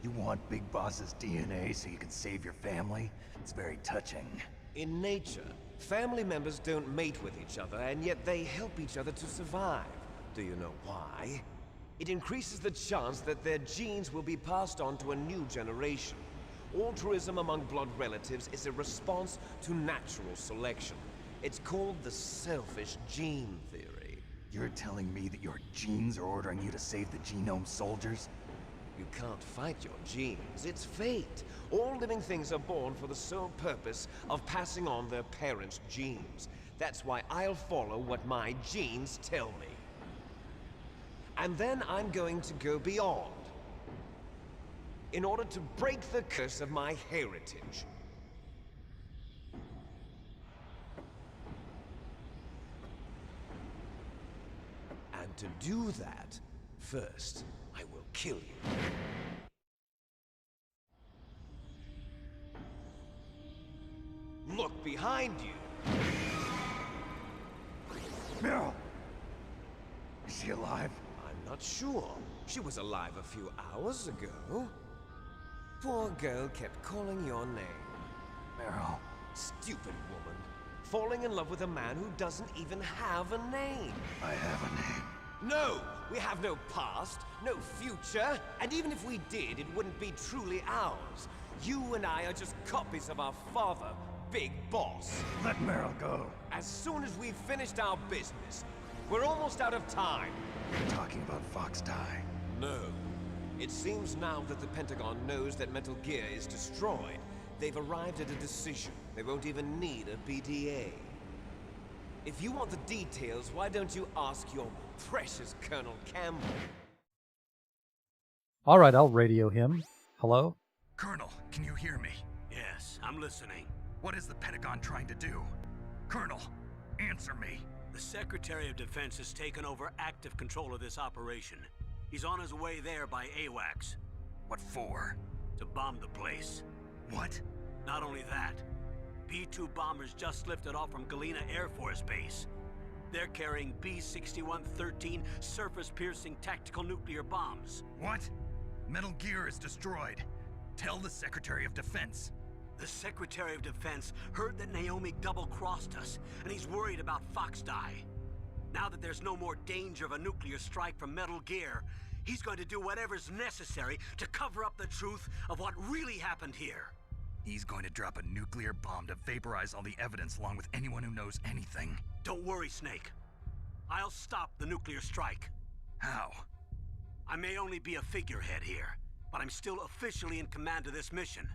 You want Big Boss's DNA so you can save your family? It's very touching. In nature, family members don't mate with each other, and yet they help each other to survive. Do you know why? It increases the chance that their genes will be passed on to a new generation. Altruism among blood relatives is a response to natural selection. It's called the selfish gene theory. You're telling me that your genes are ordering you to save the Genome Soldiers? You can't fight your genes. It's fate. All living things are born for the sole purpose of passing on their parents' genes. That's why I'll follow what my genes tell me. And then I'm going to go beyond, in order to break the curse of my heritage. And to do that, first, I will kill you. Look behind you! Meryl! Is she alive? I'm not sure. She was alive a few hours ago. Poor girl kept calling your name. Meryl. Stupid woman. Falling in love with a man who doesn't even have a name. I have a name. No! We have no past, no future, and even if we did, it wouldn't be truly ours. You and I are just copies of our father, Big Boss. Let Meryl go. As soon as we've finished our business, we're almost out of time. You're talking about Fox Die. No. It seems now that the Pentagon knows that Metal Gear is destroyed. They've arrived at a decision. They won't even need a BDA. If you want the details, why don't you ask your precious Colonel Campbell? All right, I'll radio him. Hello? Colonel, can you hear me? Yes, I'm listening. What is the Pentagon trying to do? Colonel, answer me. The Secretary of Defense has taken over active control of this operation. He's on his way there by AWACS. What for? To bomb the place. What? Not only that, B-2 bombers just lifted off from Galena Air Force Base. They're carrying B-6113 surface-piercing tactical nuclear bombs. What? Metal Gear is destroyed. Tell the Secretary of Defense. The Secretary of Defense heard that Naomi double-crossed us, and he's worried about Fox Die. Now that there's no more danger of a nuclear strike from Metal Gear, he's going to do whatever's necessary to cover up the truth of what really happened here. He's going to drop a nuclear bomb to vaporize all the evidence along with anyone who knows anything. Don't worry, Snake. I'll stop the nuclear strike. How? I may only be a figurehead here, but I'm still officially in command of this mission.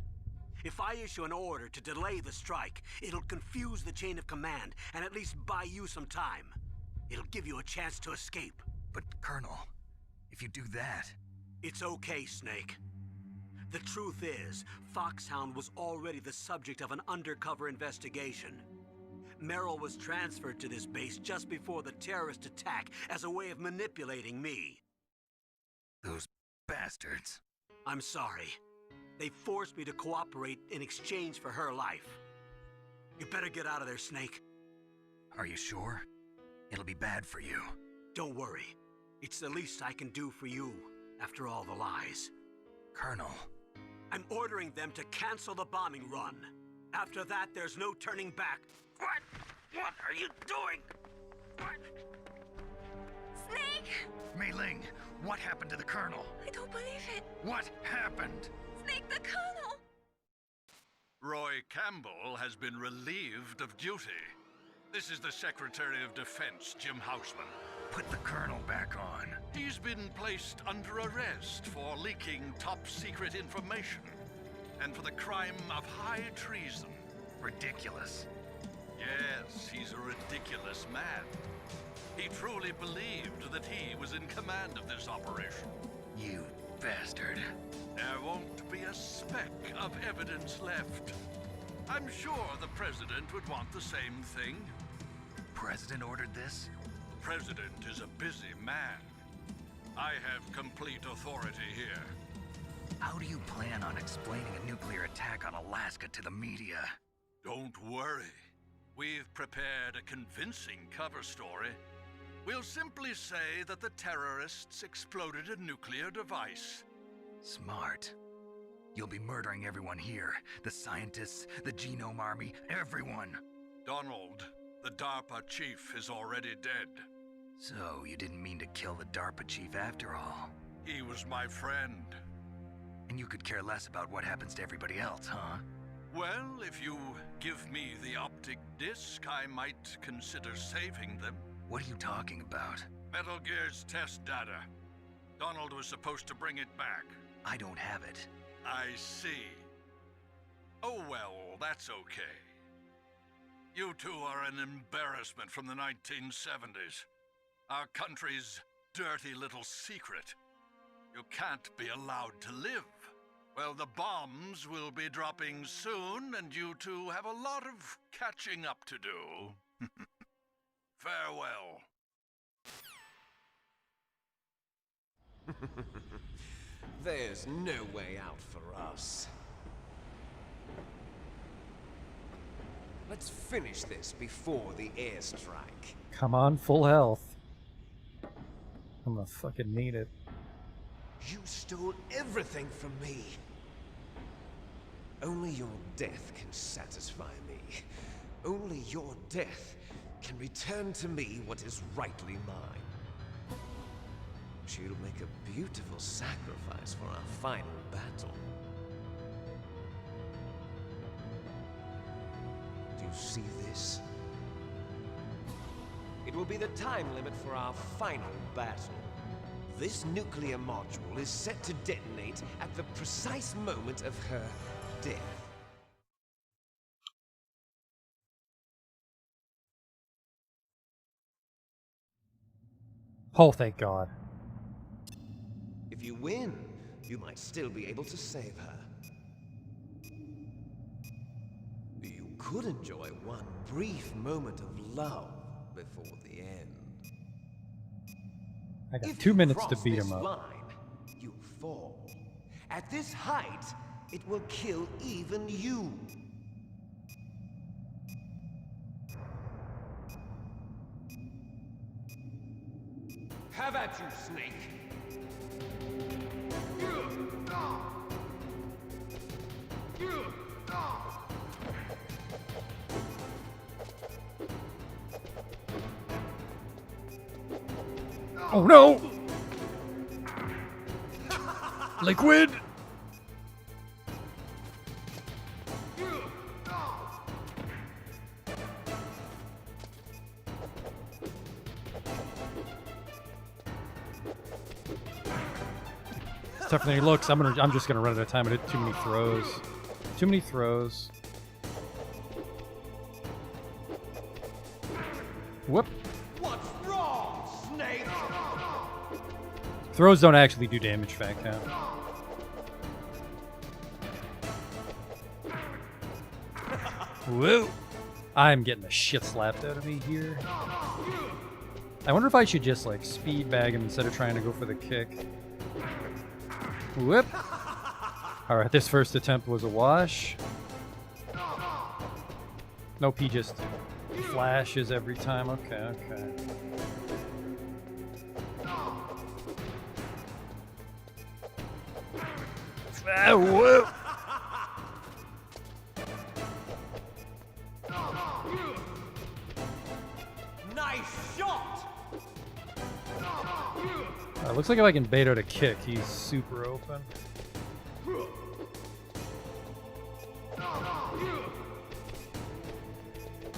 If I issue an order to delay the strike, it'll confuse the chain of command and at least buy you some time. It'll give you a chance to escape. But, Colonel, if you do that... It's okay, Snake. The truth is, Foxhound was already the subject of an undercover investigation. Meryl was transferred to this base just before the terrorist attack as a way of manipulating me. Those bastards. I'm sorry. They forced me to cooperate in exchange for her life. You better get out of there, Snake. Are you sure? It'll be bad for you. Don't worry. It's the least I can do for you, after all the lies. Colonel. I'm ordering them to cancel the bombing run. After that, there's no turning back. What? What are you doing? What? Snake! Mei Ling, what happened to the Colonel? I don't believe it. What happened? Snake, the Colonel! Roy Campbell has been relieved of duty. This is the Secretary of Defense, Jim Houseman. Put the Colonel back on. He's been placed under arrest for leaking top-secret information and for the crime of high treason. Ridiculous. Yes, he's a ridiculous man. He truly believed that he was in command of this operation. You bastard. There won't be a speck of evidence left. I'm sure the President would want the same thing. President ordered this? The President is a busy man. I have complete authority here. How do you plan on explaining a nuclear attack on Alaska to the media? Don't worry. We've prepared a convincing cover story. We'll simply say that the terrorists exploded a nuclear device. Smart. You'll be murdering everyone here. The scientists, the Genome Army, everyone. Donald, the DARPA chief, is already dead. So, you didn't mean to kill the DARPA chief after all. He was my friend. And you could care less about what happens to everybody else, huh? Well, if you give me the optic disc, I might consider saving them. What are you talking about? Metal Gear's test data. Donald was supposed to bring it back. I don't have it. I see. Oh well, that's okay. You two are an embarrassment from the 1970s. Our country's dirty little secret. You can't be allowed to live. Well, the bombs will be dropping soon, and you two have a lot of catching up to do. Farewell. There's no way out for us. Let's finish this before the airstrike. Come on, full health. I'm gonna fucking need it. You stole everything from me. Only your death can satisfy me. Only your death can return to me what is rightly mine. She'll make a beautiful sacrifice for our final battle. Do you see this? It will be the time limit for our final battle. This nuclear module is set to detonate at the precise moment of her death. Oh, thank God. If you win, you might still be able to save her. You could enjoy one brief moment of love before the end. I got If 2 you minutes to cross beat this him up. line, you fall. At this height, it will kill even you. Have at you, Snake. Oh no! Liquid! It's tougher than he looks. I'm just gonna run out of time. I did too many throws. Too many throws. Whoop. What's wrong, Snake? Throws don't actually do damage, fact now. Whoa! I'm getting the shit slapped out of me here. I wonder if I should just like speed bag him instead of trying to go for the kick. Whoop! Alright, this first attempt was a wash. Nope, he just flashes every time. Okay, okay. Ah, whoop! Nice shot! Looks like if I can bait out a kick, he's super open.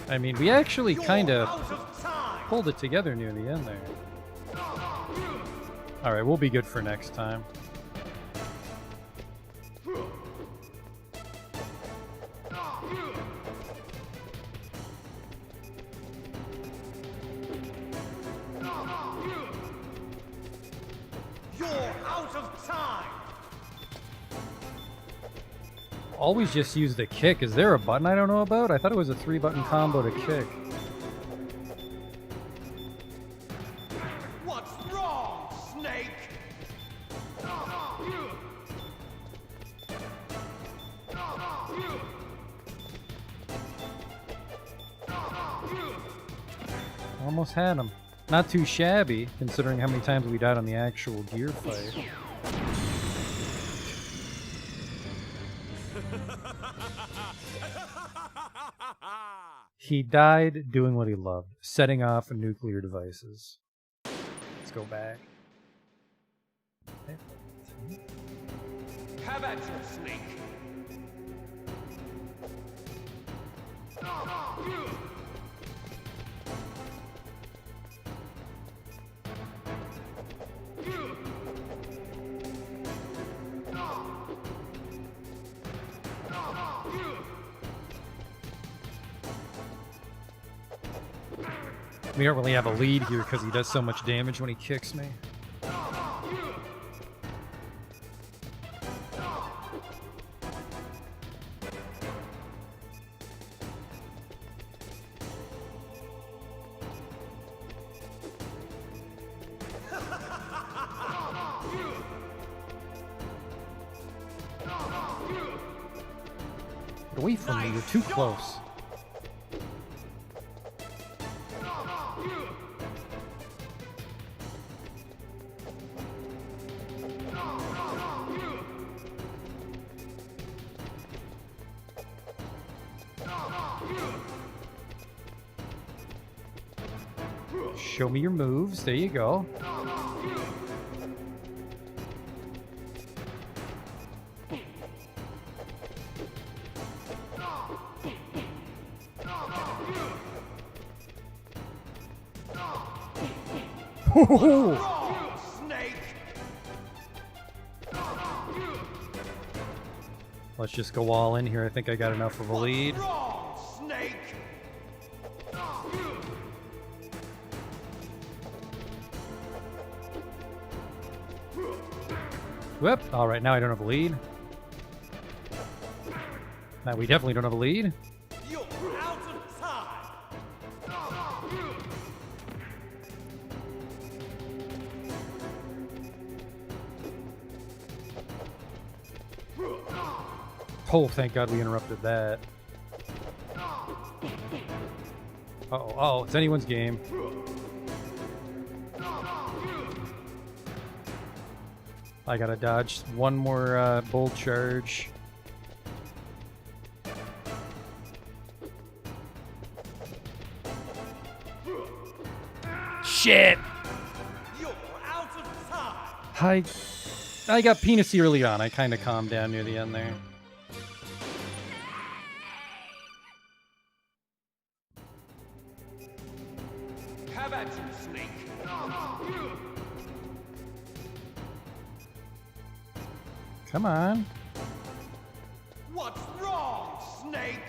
I mean, we actually kind of pulled it together near the end there. Alright, we'll be good for next time. You're out of time! Always just use the kick. Is there a button I don't know about? I thought it was a 3-button combo to kick. What's wrong, Snake? Almost had him. Not too shabby, considering how many times we died on the actual gear fight. He died doing what he loved, setting off nuclear devices. Let's go back. Have at you, Snake. We don't really have a lead here because he does so much damage when he kicks me. Get away from me, you're too close. Show me your moves. There you go. Let's just go all in here. I think I got enough of a lead. Whoop. Alright, now I don't have a lead. Now we definitely don't have a lead. You're out of time. Oh, thank God we interrupted that. Uh-oh, oh, it's anyone's game. I gotta dodge one more bull charge. Shit! You're out of time. I got penisy early on. I kind of calmed down near the end there. Have at you, Snake. Come on. What's wrong, Snake?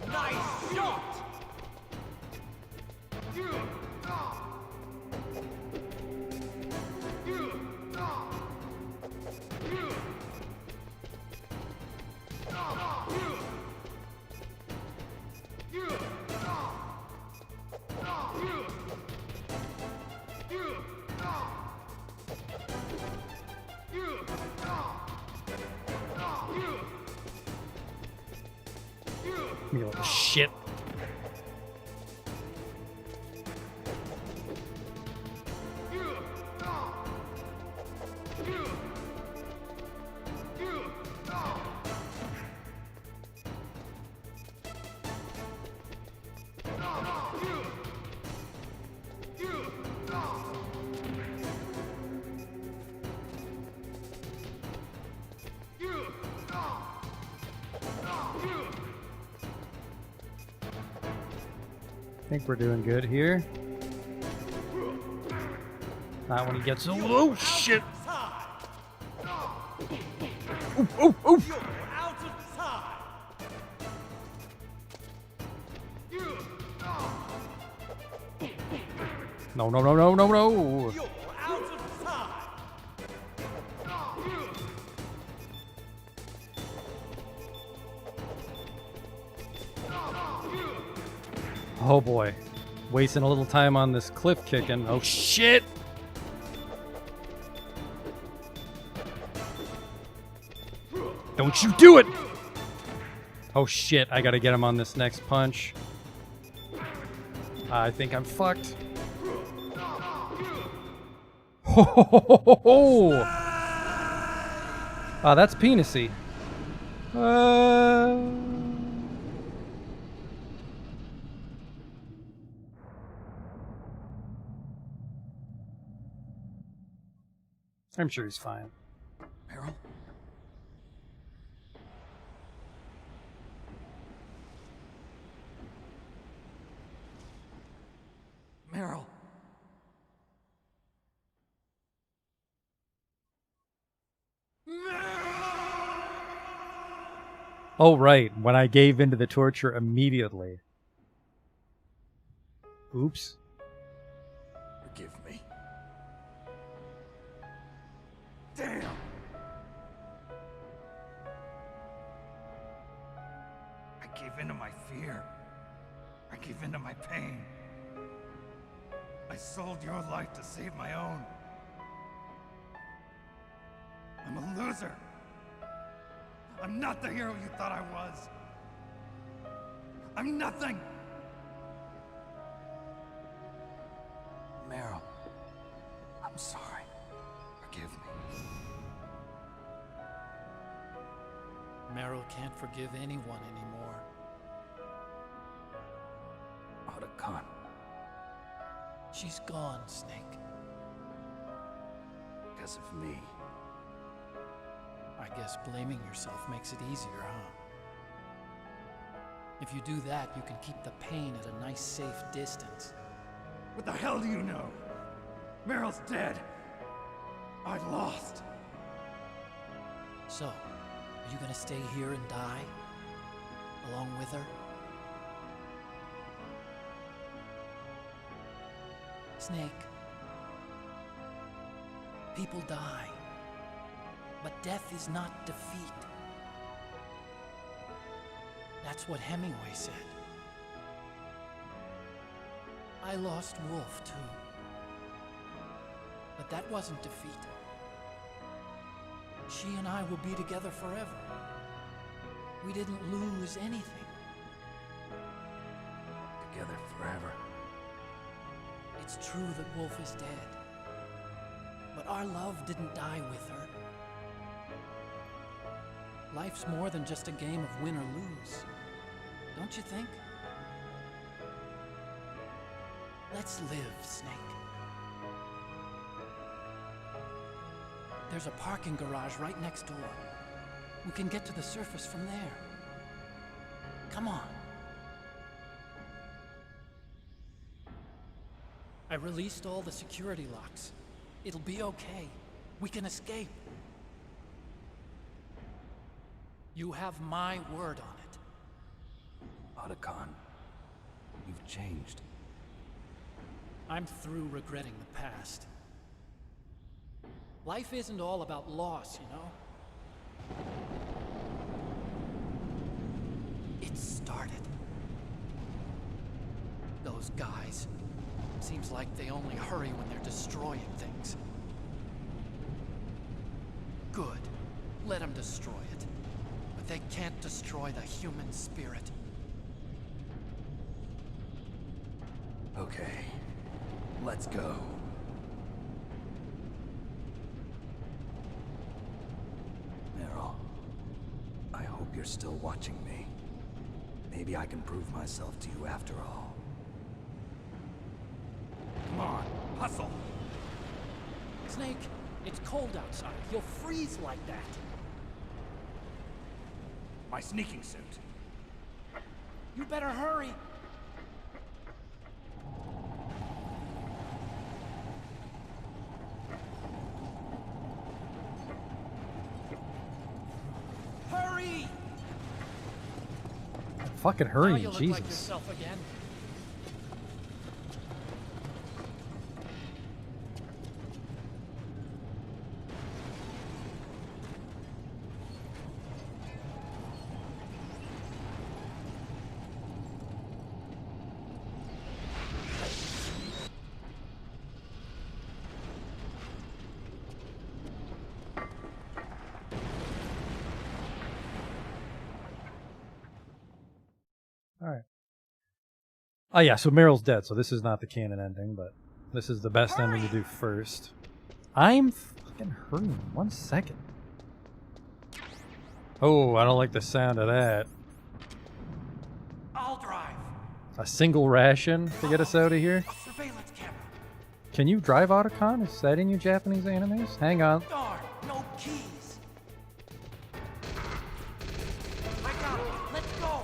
Nice shot! You little shit. think we're doing good here. Not when he gets a oh shit! Oof, oof, oof. No, no, no, no, no, no! Oh boy. Wasting a little time on this cliff kicking. Oh shit! Don't you do it! Oh shit, I gotta get him on this next punch. I think I'm fucked. Ho ho ho ho ho ho! Ah, that's penisy. I'm sure he's fine. Meryl? Meryl. Oh, right. When I gave into the torture immediately. Oops. Forgive me. Damn! I gave into my fear. I gave into my pain. I sold your life to save my own. I'm a loser. I'm not the hero you thought I was. I'm nothing. Meryl, I'm sorry. Forgive me. Meryl can't forgive anyone anymore. Otacon. She's gone, Snake. Because of me. I guess blaming yourself makes it easier, huh? If you do that, you can keep the pain at a nice, safe distance. What the hell do you know? Meryl's dead. I lost. So, are you gonna stay here and die? Along with her? Snake. People die. But death is not defeat. That's what Hemingway said. I lost Wolf, too. But that wasn't defeat. She and I will be together forever. We didn't lose anything. Together forever. It's true that Wolf is dead. But our love didn't die with her. Life's more than just a game of win or lose. Don't you think? Let's live, Snake. There's a parking garage right next door. We can get to the surface from there. Come on. I released all the security locks. It'll be okay. We can escape. You have my word on it. Otacon, you've changed. I'm through regretting the past. Life isn't all about loss, you know? It started. Those guys. Seems like they only hurry when they're destroying things. Good. Let them destroy it. But they can't destroy the human spirit. Okay. Let's go. Meryl, I hope you're still watching me. Maybe I can prove myself to you after all. Come on, hustle! Snake, it's cold outside. You'll freeze like that. My sneaking suit. You better hurry. Fucking Now hurry, you look Jesus. like yourself again. Alright. Oh yeah, so Meryl's dead, so this is not the canon ending, but this is the best ending to do first. I'm fucking hurting. 1 second. Oh, I don't like the sound of that. I'll drive. A single ration to get us out of here? A surveillance camera. Can you drive Otacon? Is that in your Japanese animes? Hang on. Darn, no keys. I got it. Let's go.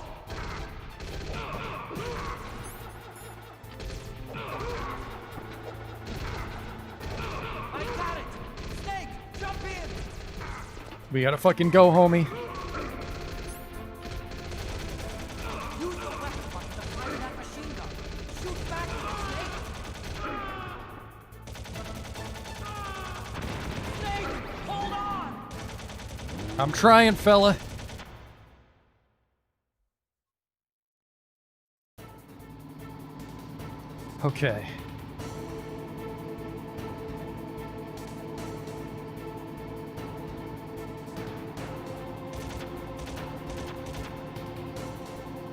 I got it. Snake, jump in. We gotta fucking go, homie. Use the weapon button to fire that machine gun. Shoot back at Snake. Snake, hold on. I'm trying, fella. Okay.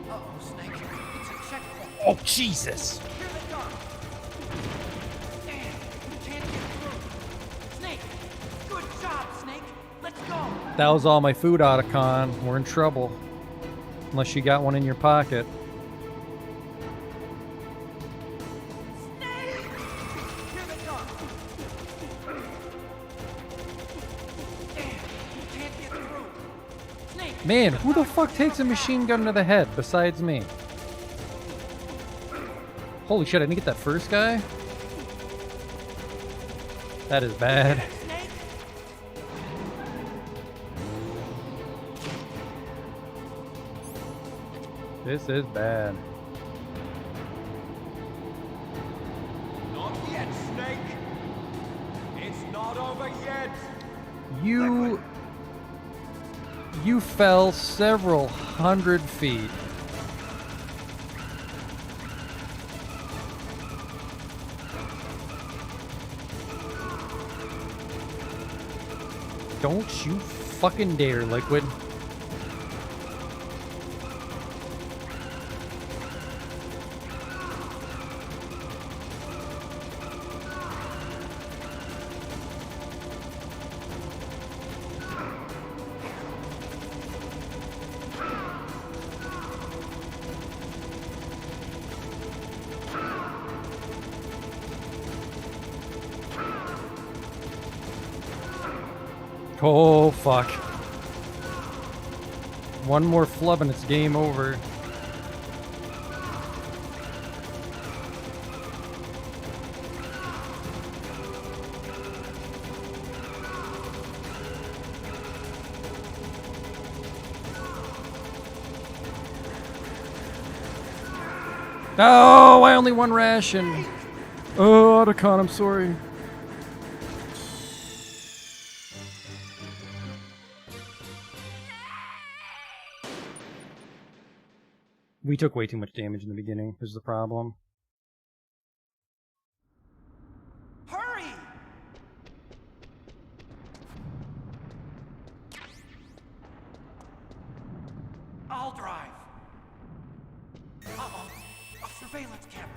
Uh-oh, Snake. It's a checkpoint. Oh, Jesus. Here they come. Damn, we can't get through. Snake, good job, Snake. Let's go. That was all my food, Otacon. We're in trouble. Unless you got one in your pocket. Here they come. Damn, we can't get through. Snake. Man, who the fuck takes a machine gun to the head besides me? Holy shit, I didn't get that first guy? That is bad. Snake. This is bad. Not yet, Snake. It's not over yet. You fell several hundred feet. Don't you fucking dare, Liquid. Oh, fuck. One more flub and it's game over. Oh, I only one ration. Oh, Otacon, I'm sorry. We took way too much damage in the beginning, is the problem. Hurry! I'll drive. Uh-oh, a surveillance camera.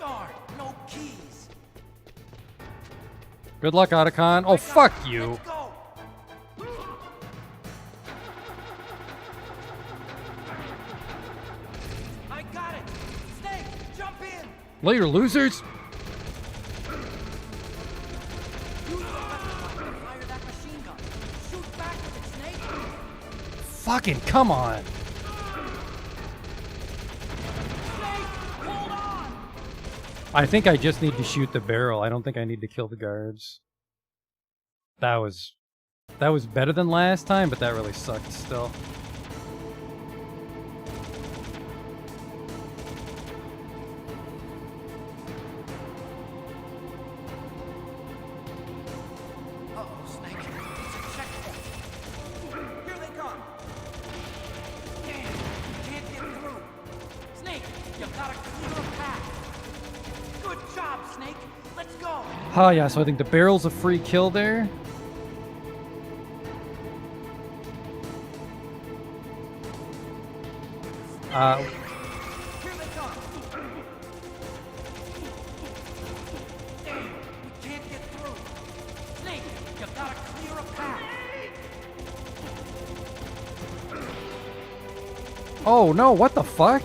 Darn, no keys. Good luck, Otacon. Oh, fuck you. Let's go. I got it. Snake, jump in. Later, losers. Use the weapon button to fire that machine gun. Shoot back with it, Snake. Fucking come on. Snake, hold on. I think I just need to shoot the barrel. I don't think I need to kill the guards. That was That was better than last time, but that really sucked still. Uh-oh, Snake. It's a checkpoint. Here they come. Damn, you can't get through. Snake, you gotta clear a path. Good job, Snake. Let's go. Oh yeah, so I think the barrel's a free kill there. Here they come. Damn, we can't get through. Snake, you gotta clear a path. Oh no, what the fuck?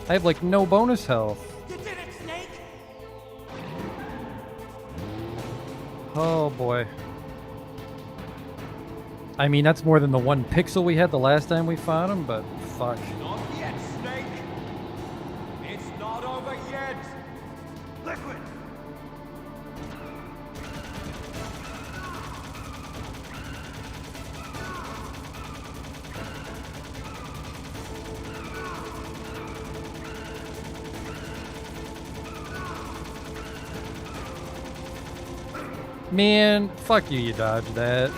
I have like no bonus health. You did it, Snake. Oh boy. I mean, that's more than the 1 pixel we had the last time we fought him, but fuck. Not yet, Snake. It's not over yet. Liquid. Man, fuck you, you dodged that.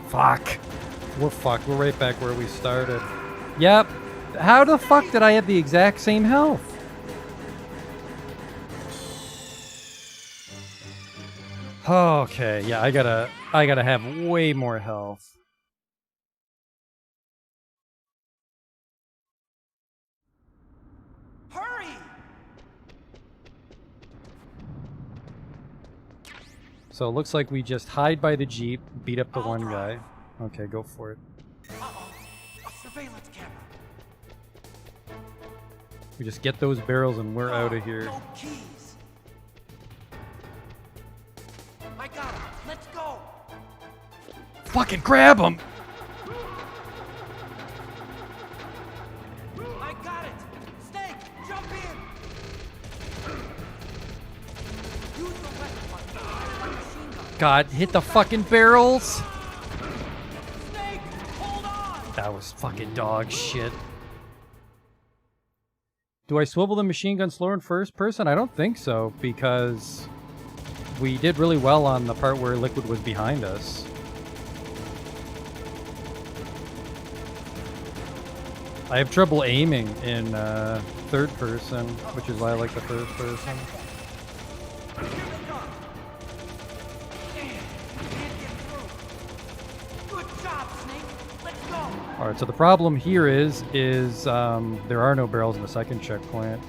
Fuck. We're fucked. We're right back where we started. Yep. How the fuck did I have the exact same health? Okay, yeah, I gotta have way more health. Hurry! So it looks like we just hide by the Jeep, beat up the one guy. Okay, go for it. Uh-oh. A surveillance camera. We just get those barrels and we're out of here. No keys. I got him. Let's go. Fucking grab him! I got it. Snake, jump in. Use the weapon button. Machine gun. God, hit the fucking barrels! Snake, hold on. That was fucking dog shit. Do I swivel the machine gun slower in first person? I don't think so, because we did really well on the part where Liquid was behind us. I have trouble aiming in third person, which is why I like the first person. Alright, so the problem here is there are no barrels in the second checkpoint.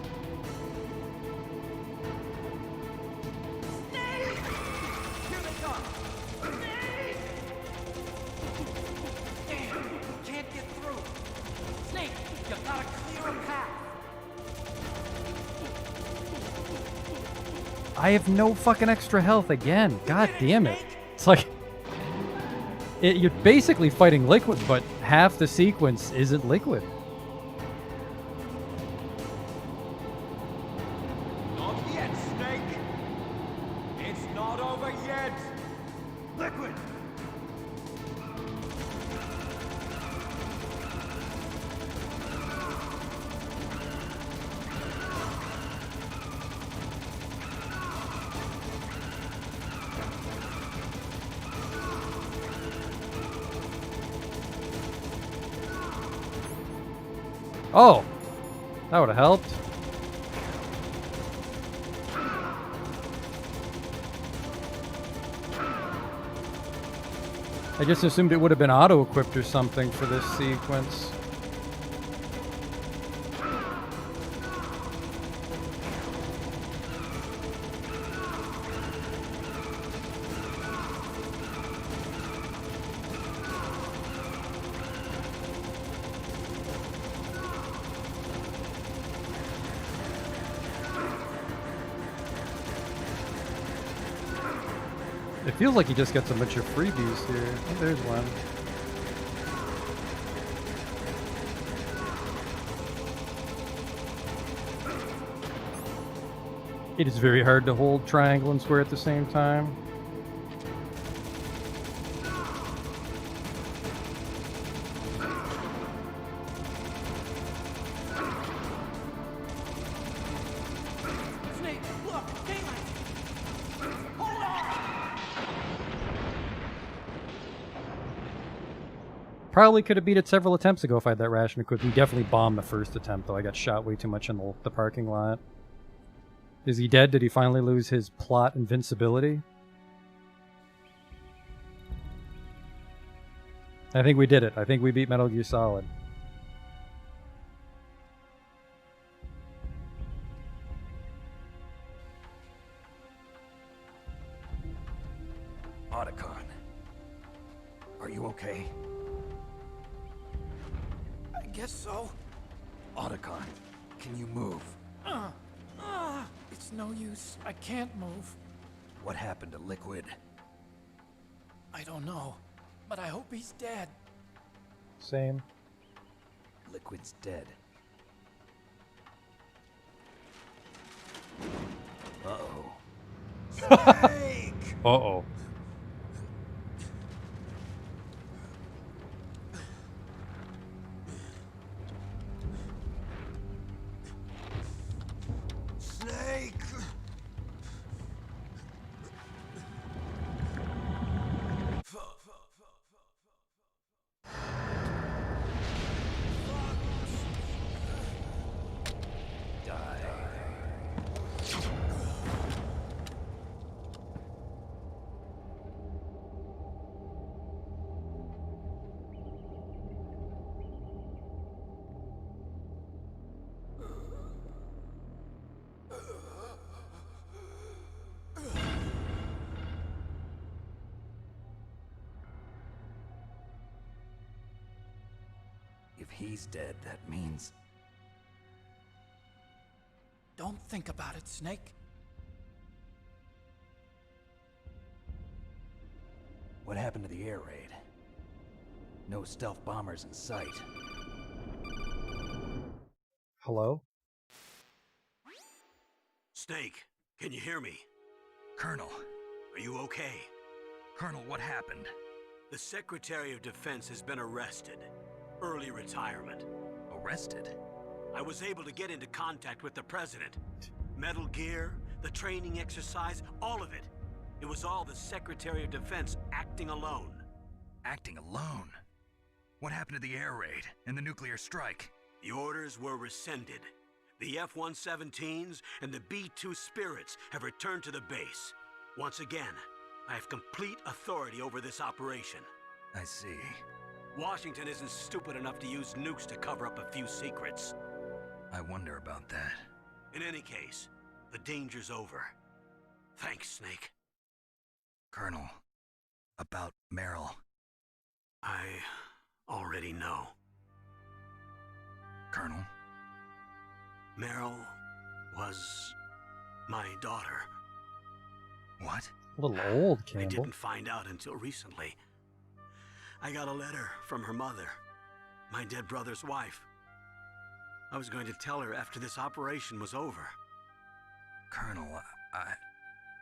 I have no fucking extra health again. God damn it. It's like... you're basically fighting Liquid, but half the sequence isn't Liquid. Not yet, Snake. It's not over yet. Liquid. Oh! That would have helped. I just assumed it would have been auto-equipped or something for this sequence. It feels like he just gets a bunch of freebies here. Oh, there's one. It is very hard to hold triangle and square at the same time. Snake, look! Daylight! Hold on! Probably could have beat it several attempts ago if I had that ration equipped. We definitely bombed the first attempt, though. I got shot way too much in the parking lot. Is he dead? Did he finally lose his plot invincibility? I think we did it. I think we beat Metal Gear Solid. Otacon, are you okay? I guess so. Otacon, can you move? It's no use. I can't move. What happened to Liquid? I don't know, but I hope he's dead. Same. Liquid's dead. Uh-oh. Uh-oh. Snake! If he's dead, that means... Don't think about it, Snake. What happened to the air raid? No stealth bombers in sight. Hello? Snake, can you hear me? Colonel. Are you okay? Colonel, what happened? The Secretary of Defense has been arrested. Early retirement. Arrested? I was able to get into contact with the President. Metal Gear, the training exercise, all of it. It was all the Secretary of Defense acting alone. Acting alone? What happened to the air raid and the nuclear strike? The orders were rescinded. The F-117s and the B-2 Spirits have returned to the base. Once again, I have complete authority over this operation. I see. Washington isn't stupid enough to use nukes to cover up a few secrets. I wonder about that. In any case, the danger's over. Thanks, Snake. Colonel, about Meryl. I already know. Colonel? Meryl was my daughter. What? A little old, I Campbell. didn't find out until recently. I got a letter from her mother, my dead brother's wife. I was going to tell her after this operation was over. Colonel,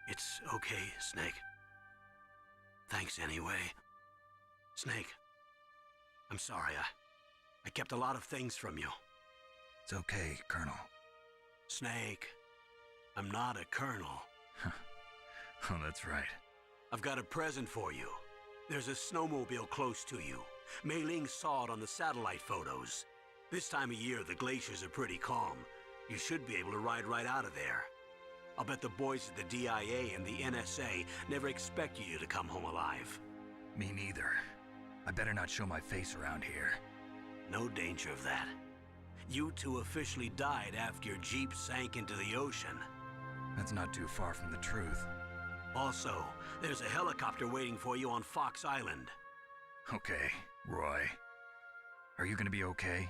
It's okay, Snake. Thanks anyway. Snake, I'm sorry. I kept a lot of things from you. It's okay, Colonel. Snake, I'm not a colonel. Oh, that's right. I've got a present for you. There's a snowmobile close to you. Mei Ling saw it on the satellite photos. This time of year, the glaciers are pretty calm. You should be able to ride right out of there. I'll bet the boys at the DIA and the NSA never expect you to come home alive. Me neither. I better not show my face around here. No danger of that. You two officially died after your Jeep sank into the ocean. That's not too far from the truth. Also, there's a helicopter waiting for you on Fox Island. Okay, Roy. Are you gonna be okay?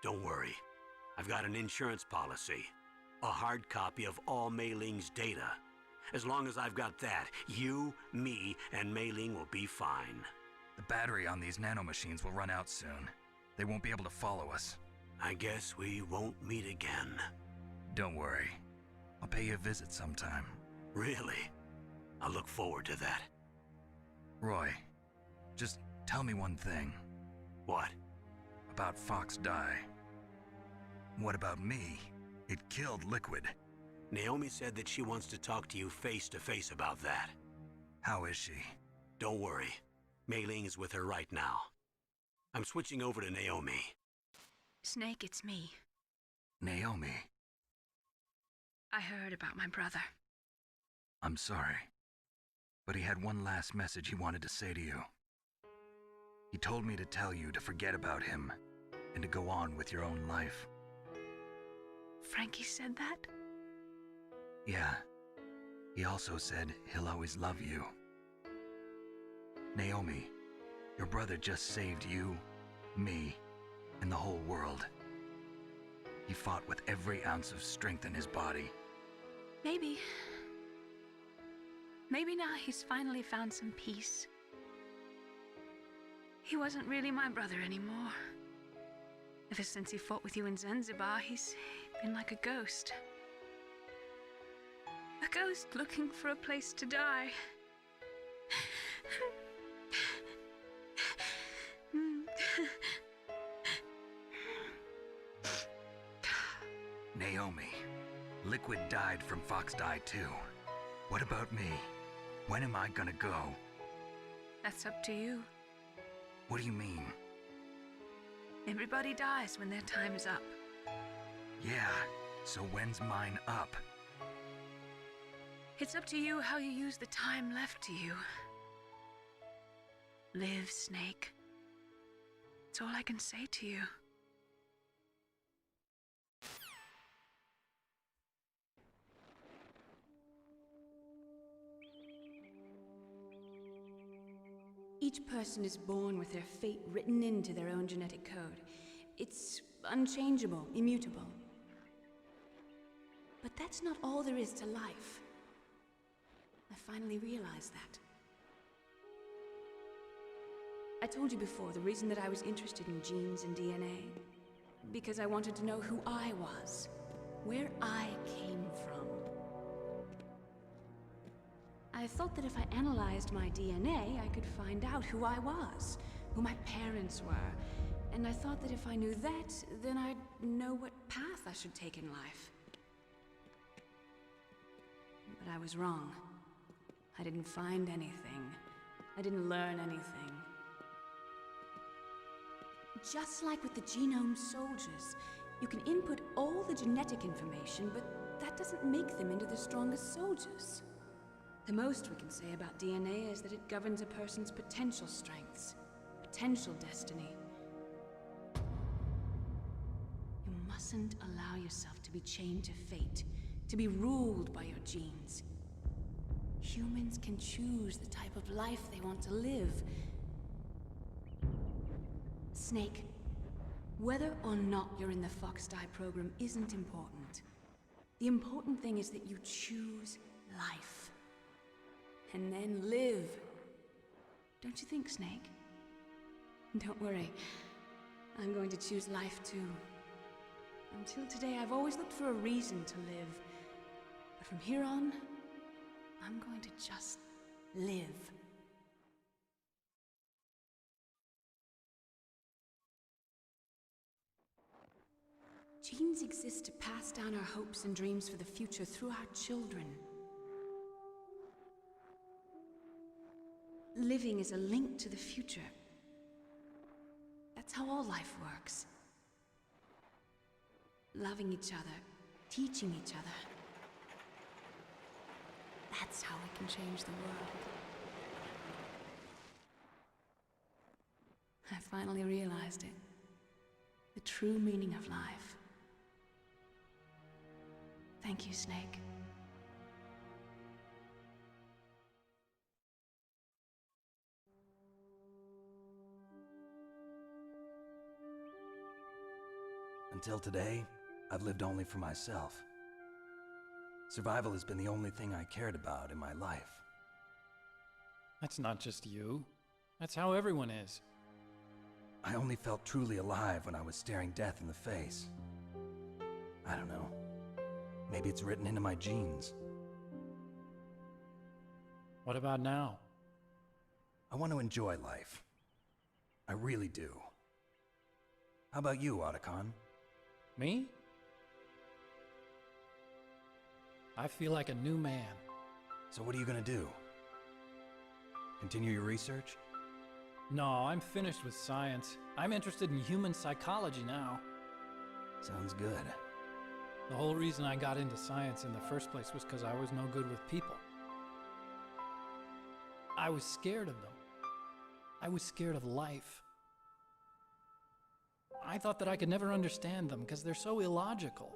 Don't worry. I've got an insurance policy. A hard copy of all Mei Ling's data. As long as I've got that, you, me, and Mei Ling will be fine. The battery on these nanomachines will run out soon. They won't be able to follow us. I guess we won't meet again. Don't worry. I'll pay you a visit sometime. Really? I look forward to that. Roy, just tell me one thing. What? About Fox Die. What about me? It killed Liquid. Naomi said that she wants to talk to you face to face about that. How is she? Don't worry. Mei Ling is with her right now. I'm switching over to Naomi. Snake, it's me. Naomi. I heard about my brother. I'm sorry. But he had one last message he wanted to say to you. He told me to tell you to forget about him and to go on with your own life. Frankie said that? Yeah. He also said he'll always love you. Naomi, your brother just saved you, me, and the whole world. He fought with every ounce of strength in his body. Maybe. Maybe now he's finally found some peace. He wasn't really my brother anymore. Ever since he fought with you in Zanzibar, he's been like a ghost. A ghost looking for a place to die. Naomi, Liquid died from Fox Die too. What about me? When am I gonna go? That's up to you. What do you mean? Everybody dies when their time is up. Yeah, so when's mine up? It's up to you how you use the time left to you. Live, Snake. That's all I can say to you. Each person is born with their fate written into their own genetic code. It's unchangeable, immutable. But that's not all there is to life. I finally realized that. I told you before the reason that I was interested in genes and DNA. Because I wanted to know who I was, where I came from. I thought that if I analyzed my DNA, I could find out who I was, who my parents were, and I thought that if I knew that, then I'd know what path I should take in life. But I was wrong. I didn't find anything. I didn't learn anything. Just like with the genome soldiers, you can input all the genetic information, but that doesn't make them into the strongest soldiers. The most we can say about DNA is that it governs a person's potential strengths, potential destiny. You mustn't allow yourself to be chained to fate, to be ruled by your genes. Humans can choose the type of life they want to live. Snake, whether or not you're in the Fox Die program isn't important. The important thing is that you choose life. And then live. Don't you think, Snake? Don't worry. I'm going to choose life too. Until today, I've always looked for a reason to live. But from here on, I'm going to just live. Genes exist to pass down our hopes and dreams for the future through our children. Living is a link to the future. That's how all life works. Loving each other, teaching each other. That's how we can change the world. I finally realized it. The true meaning of life. Thank you, Snake. Until today, I've lived only for myself. Survival has been the only thing I cared about in my life. That's not just you. That's how everyone is. I only felt truly alive when I was staring death in the face. I don't know. Maybe it's written into my genes. What about now? I want to enjoy life. I really do. How about you, Otacon? Me? I feel like a new man. So what are you gonna do? Continue your research? No, I'm finished with science. I'm interested in human psychology now. Sounds good. The whole reason I got into science in the first place was because I was no good with people. I was scared of them. I was scared of life. I thought that I could never understand them because they're so illogical.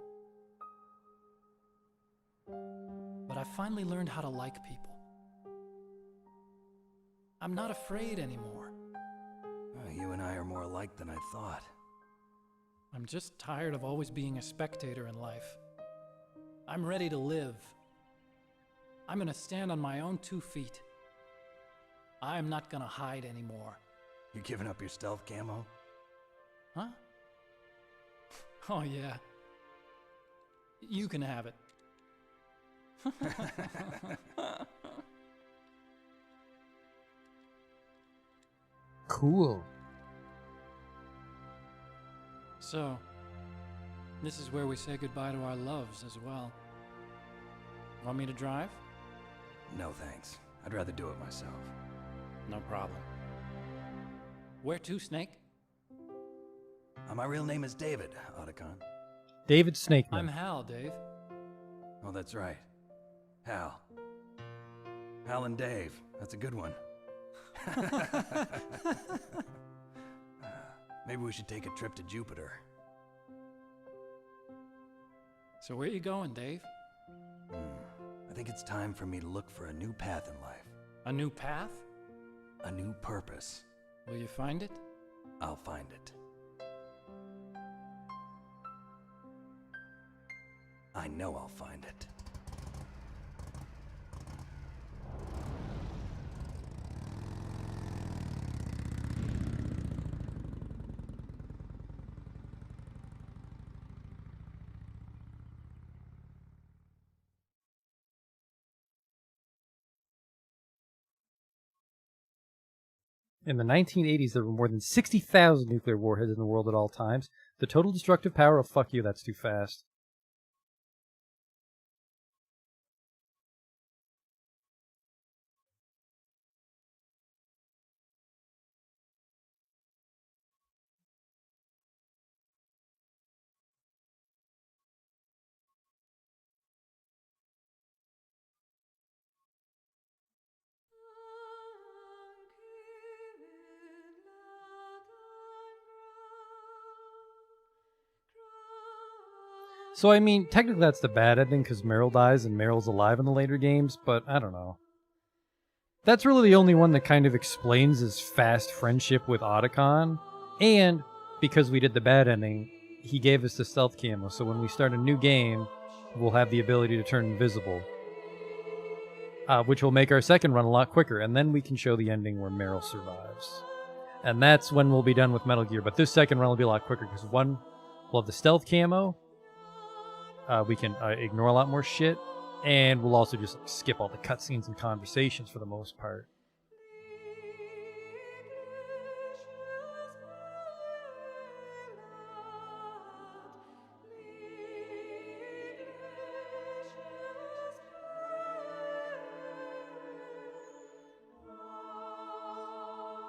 But I finally learned how to like people. I'm not afraid anymore. You and I are more alike than I thought. I'm just tired of always being a spectator in life. I'm ready to live. I'm gonna stand on my own 2 feet. I'm not gonna hide anymore. You giving up your stealth camo? Huh? Oh yeah. You can have it. Cool. So, this is where we say goodbye to our loves as well. Want me to drive? No thanks. I'd rather do it myself. No problem. Where to, Snake? My real name is David, Otacon. David Snakeman. I'm Hal, Dave. Oh, that's right. Hal. Hal and Dave. That's a good one. Maybe we should take a trip to Jupiter. So where you going, Dave? I think it's time for me to look for a new path in life. A new path? A new purpose. Will you find it? I'll find it. I know I'll find it. In the 1980s, there were more than 60,000 nuclear warheads in the world at all times. The total destructive power of fuck you, that's too fast. So, I mean, technically that's the bad ending because Meryl dies and Meryl's alive in the later games, but I don't know. That's really the only one that kind of explains his fast friendship with Otacon. And because we did the bad ending, he gave us the stealth camo, so when we start a new game, we'll have the ability to turn invisible. Which will make our second run a lot quicker, and then we can show the ending where Meryl survives. And that's when we'll be done with Metal Gear, but this second run will be a lot quicker, because one, we'll have the stealth camo, we can ignore a lot more shit, and we'll also just skip all the cutscenes and conversations for the most part.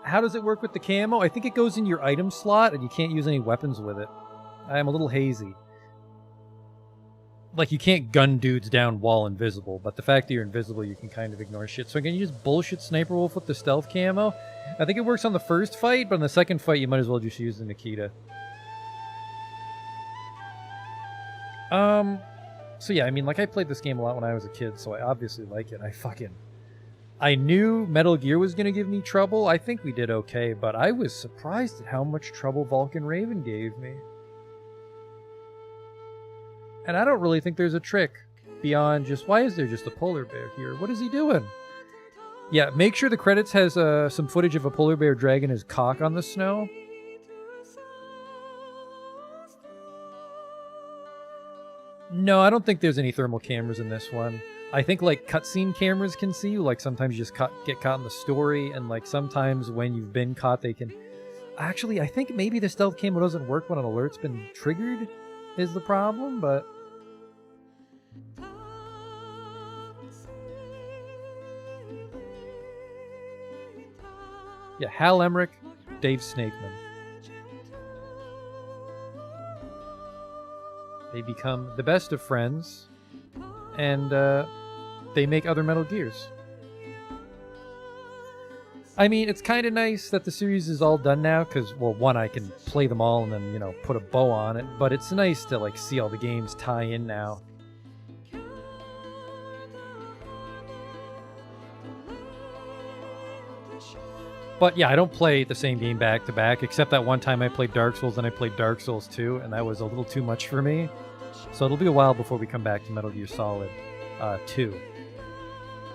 How does it work with the camo? I think it goes in your item slot, and you can't use any weapons with it. I'm a little hazy. Like, you can't gun dudes down while invisible, but the fact that you're invisible, you can kind of ignore shit. So can you just bullshit Sniper Wolf with the stealth camo? I think it works on the first fight, but on the second fight, you might as well just use the Nikita. So yeah, I mean, like, I played this game a lot when I was a kid, so I obviously like it. I knew Metal Gear was going to give me trouble. I think we did okay, but I was surprised at how much trouble Vulcan Raven gave me. And I don't really think there's a trick beyond just, why is there just a polar bear here? What is he doing? Yeah, make sure the credits has some footage of a polar bear dragging his cock on the snow. No, I don't think there's any thermal cameras in this one. I think like cutscene cameras can see you, like sometimes you just get caught in the story, and like sometimes when you've been caught they can... Actually, I think maybe the stealth camo doesn't work when an alert's been triggered is the problem, but... Yeah, Hal Emmerich, Dave Snakeman. They become the best of friends, and they make other Metal Gears. I mean, it's kind of nice that the series is all done now, because, well, one, I can play them all and then, you know, put a bow on it, but it's nice to, like, see all the games tie in now. But yeah, I don't play the same game back to back, except that one time I played Dark Souls and I played Dark Souls 2, and that was a little too much for me. So it'll be a while before we come back to Metal Gear Solid 2.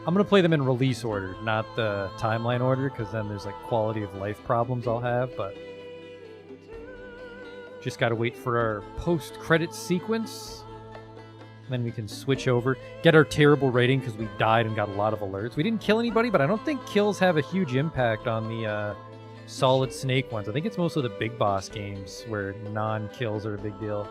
I'm going to play them in release order, not the timeline order, because then there's like quality of life problems I'll have, but just got to wait for our post-credits sequence. Then we can switch over, get our terrible rating because we died and got a lot of alerts. We didn't kill anybody, but I don't think kills have a huge impact on the Solid Snake ones. I think it's mostly the big boss games where non-kills are a big deal.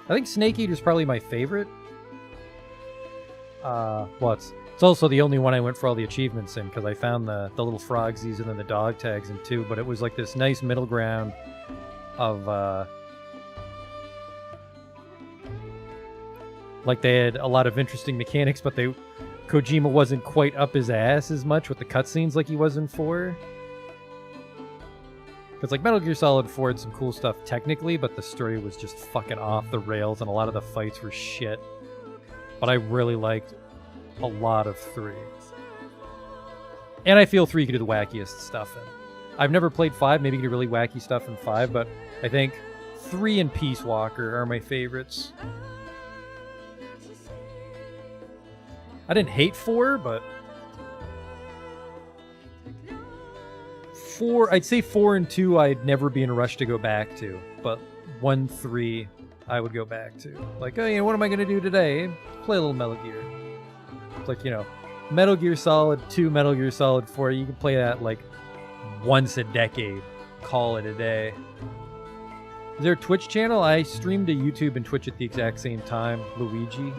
I think Snake Eater's probably my favorite. Well, it's also the only one I went for all the achievements in, because I found the little frogsies and then the dog tags in 2, but it was like this nice middle ground of, like they had a lot of interesting mechanics, but Kojima wasn't quite up his ass as much with the cutscenes like he was in 4. Because like Metal Gear Solid 4 had some cool stuff technically, but the story was just fucking off the rails and a lot of the fights were shit. But I really liked a lot of 3. And I feel 3 could do the wackiest stuff in. I've never played 5, maybe you could do really wacky stuff in 5, but I think 3 and Peace Walker are my favorites. I didn't hate 4, but... 4, I'd say 4 and 2 I'd never be in a rush to go back to, but 1, 3 I would go back to. Like, oh, you know, what am I going to do today? Play a little Metal Gear. It's like, you know, Metal Gear Solid 2, Metal Gear Solid 4, you can play that like once a decade. Call it a day. Is there a Twitch channel? I stream to YouTube and Twitch at the exact same time. Luigi.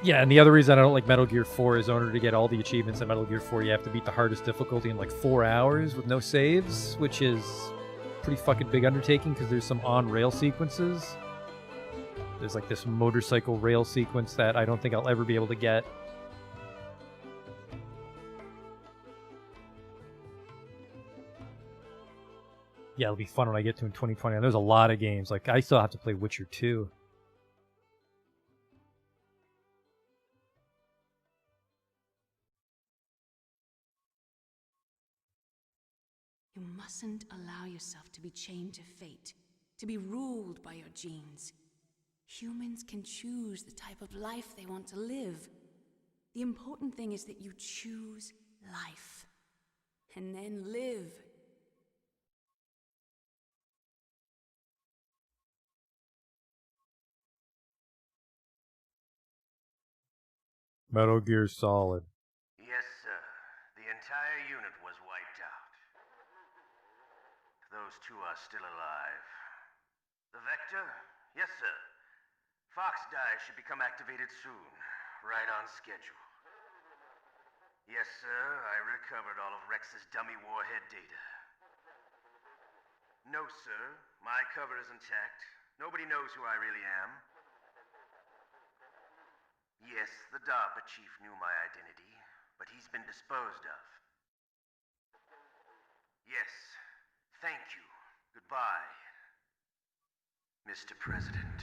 Yeah, and the other reason I don't like Metal Gear 4 is in order to get all the achievements in Metal Gear 4, you have to beat the hardest difficulty in like 4 hours with no saves, which is a pretty fucking big undertaking because there's some on-rail sequences. There's like this motorcycle rail sequence that I don't think I'll ever be able to get. Yeah, it'll be fun when I get to in 2020. And there's a lot of games. Like, I still have to play Witcher 2. You mustn't allow yourself to be chained to fate, to be ruled by your genes. Humans can choose the type of life they want to live. The important thing is that you choose life, and then live. Metal Gear Solid. Yes, sir. The entire unit was wiped out. Those 2 are still alive. The Vector? Yes, sir. Fox Die should become activated soon. Right on schedule. Yes, sir. I recovered all of Rex's dummy warhead data. No, sir. My cover is intact. Nobody knows who I really am. Yes, the DARPA chief knew my identity, but he's been disposed of. Yes, Thank you. Goodbye, Mr. President.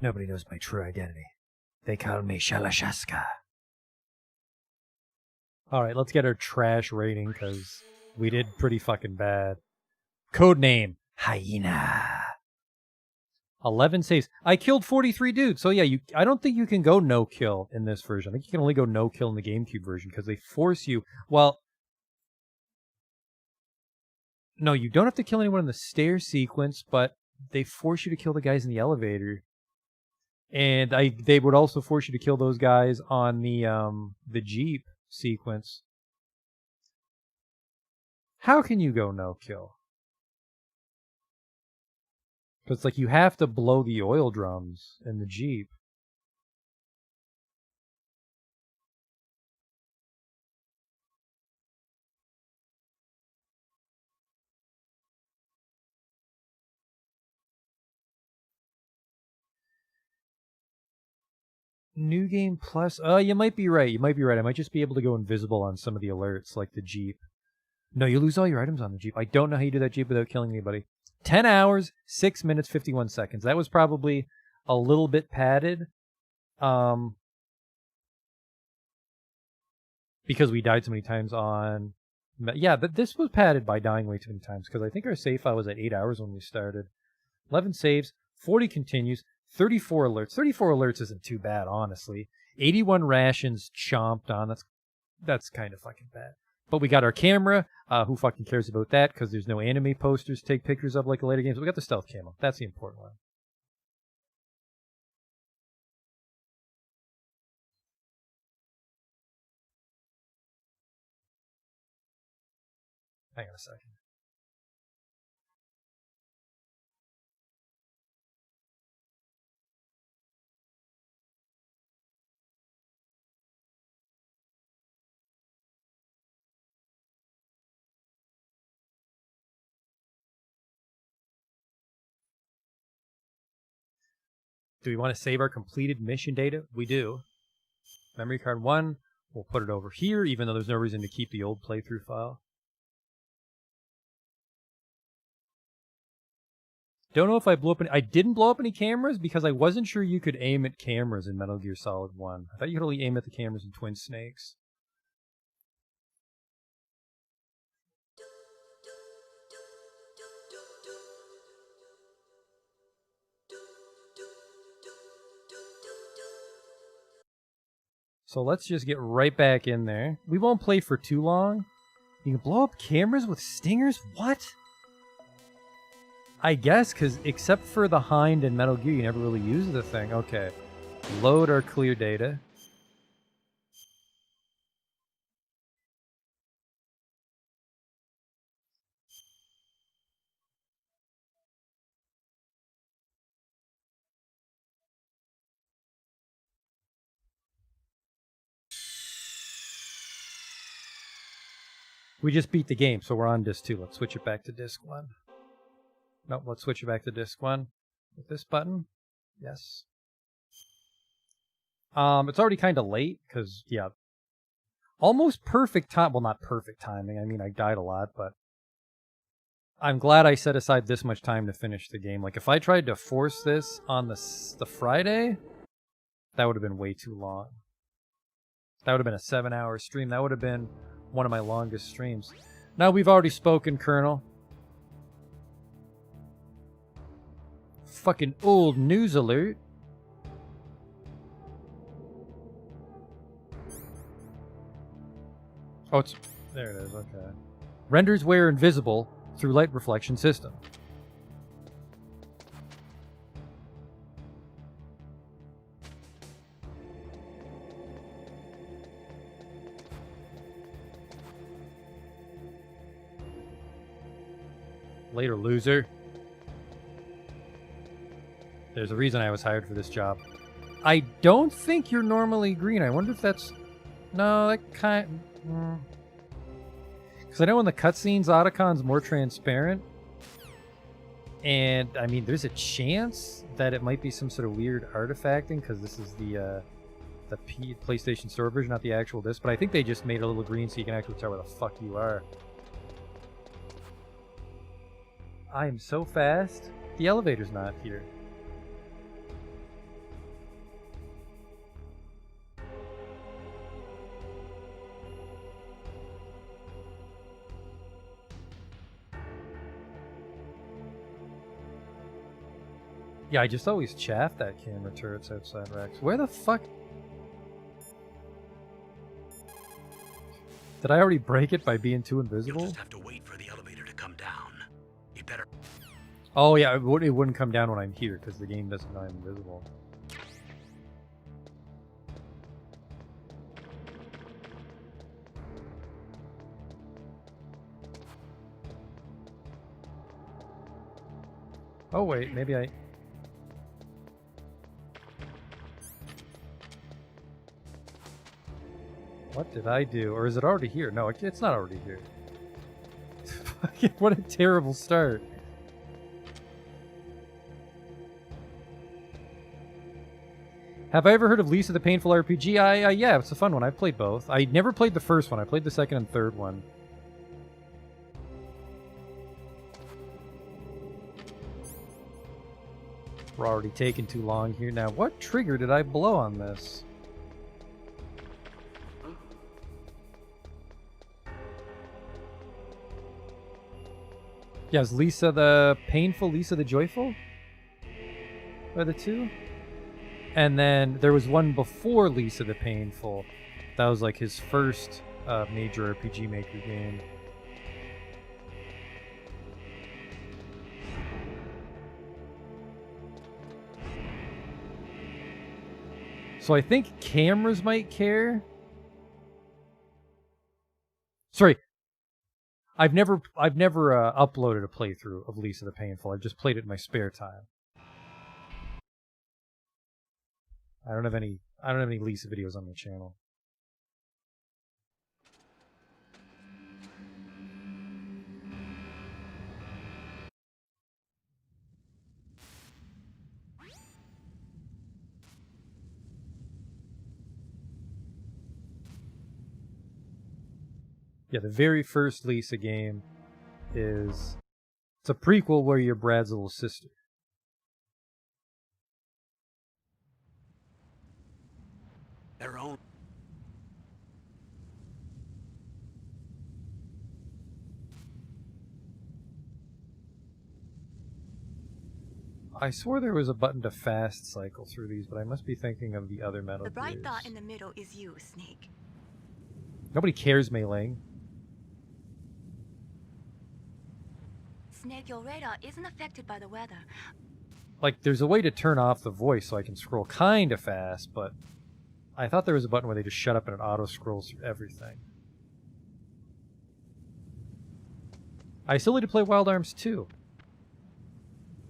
Nobody knows my true identity. They call me Shalashaska. Alright, let's get our trash rating, because we did pretty fucking bad. Codename, Hyena. 11 saves. I killed 43 dudes, so yeah, I don't think you can go no-kill in this version. I think you can only go no-kill in the GameCube version, because they force you... Well... No, you don't have to kill anyone in the stair sequence, but they force you to kill the guys in the elevator. And they would also force you to kill those guys on the Jeep sequence. How can you go no-kill? Because, like, you have to blow the oil drums in the Jeep. New Game Plus? You might be right. You might be right. I might just be able to go invisible on some of the alerts, like the Jeep. No, you lose all your items on the Jeep. I don't know how you do that Jeep without killing anybody. 10 hours, 6 minutes, 51 seconds. That was probably a little bit padded. Because we died so many times on... Yeah, but this was padded by dying way too many times, because I think our save file was at 8 hours when we started. 11 saves, 40 continues, 34 alerts. 34 alerts isn't too bad, honestly. 81 rations chomped on. That's kind of fucking bad. But we got our camera. Who fucking cares about that? Because there's no anime posters to take pictures of like the later games. We got the stealth camo. That's the important one. Hang on a second. Do we want to save our completed mission data? We do. Memory card 1, we'll put it over here, even though there's no reason to keep the old playthrough file. Don't know if I blew up any... I didn't blow up any cameras because I wasn't sure you could aim at cameras in Metal Gear Solid 1. I thought you could only aim at the cameras in Twin Snakes. So let's just get right back in there. We won't play for too long. You can blow up cameras with stingers? What? I guess, because except for the Hind and Metal Gear, you never really use the thing. Okay. Load our clear data. We just beat the game, so we're on disc 2. Let's switch it back to disc 1. Nope, let's switch it back to disc 1. With this button. Yes. It's already kind of late, because, yeah. Almost perfect time. Well, not perfect timing. I mean, I died a lot, but... I'm glad I set aside this much time to finish the game. Like, if I tried to force this on the Friday, that would have been way too long. That would have been a 7-hour stream. That would have been one of my longest streams. Now we've already spoken, Colonel. Fucking old news alert. Oh, it's... There it is, okay. Renders wear invisible through light reflection system. Later, loser. There's a reason I was hired for this job. I don't think you're normally green. I wonder if that's... No, that kind... Because I know in the cutscenes, Otacon's more transparent. And, I mean, there's a chance that it might be some sort of weird artifacting, because this is the PlayStation Store version, not the actual disc. But I think they just made it a little green so you can actually tell where the fuck you are. I am so fast. The elevator's not here. Yeah, I just always chaff that camera turrets outside Rex. Where the fuck? Did I already break it by being too invisible? You'll just have to wait for the elevator to come down. You better... Oh yeah, it wouldn't come down when I'm here, because the game doesn't know I'm invisible. Oh wait, maybe I... What did I do? Or is it already here? No, it's not already here. What a terrible start. Have I ever heard of Lisa the Painful RPG? Yeah, it's a fun one. I've played both. I never played the first one. I played the second and third one. We're already taking too long here now. What trigger did I blow on this? Yeah, is Lisa the Painful, Lisa the Joyful? Are the two? And then there was one before Lisa the Painful. That was like his first major RPG Maker game. So I think cameras might care. Sorry. I've never uploaded a playthrough of Lisa the Painful. I've just played it in my spare time. I don't have any Lisa videos on the channel. Yeah, the very first Lisa game it's a prequel where you're Brad's little sister. Their own. I swore there was a button to fast cycle through these, but I must be thinking of the other Metal The bright Gears. dot in the middle is you, Snake. Nobody cares, Mei Ling. Snake, your radar isn't affected by the weather. Like, there's a way to turn off the voice so I can scroll kind of fast, but I thought there was a button where they just shut up and it auto-scrolls through everything. I still need to play Wild Arms 2.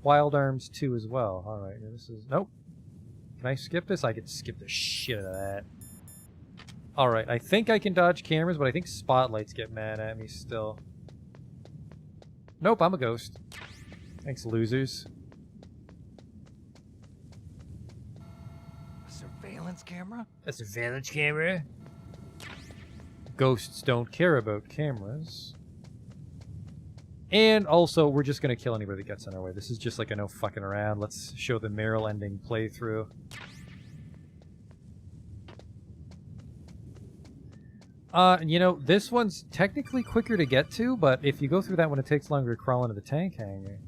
Wild Arms 2 as well. Alright, this is... Nope. Can I skip this? I can skip the shit out of that. Alright, I think I can dodge cameras, but I think spotlights get mad at me still. Nope, I'm a ghost. Thanks, losers. A surveillance camera? A surveillance camera? Ghosts don't care about cameras. And also, we're just gonna kill anybody that gets in our way. This is just like a no fucking around. Let's show the Meryl ending playthrough. You know, this one's technically quicker to get to, but if you go through that one, it takes longer to crawl into the tank hangar.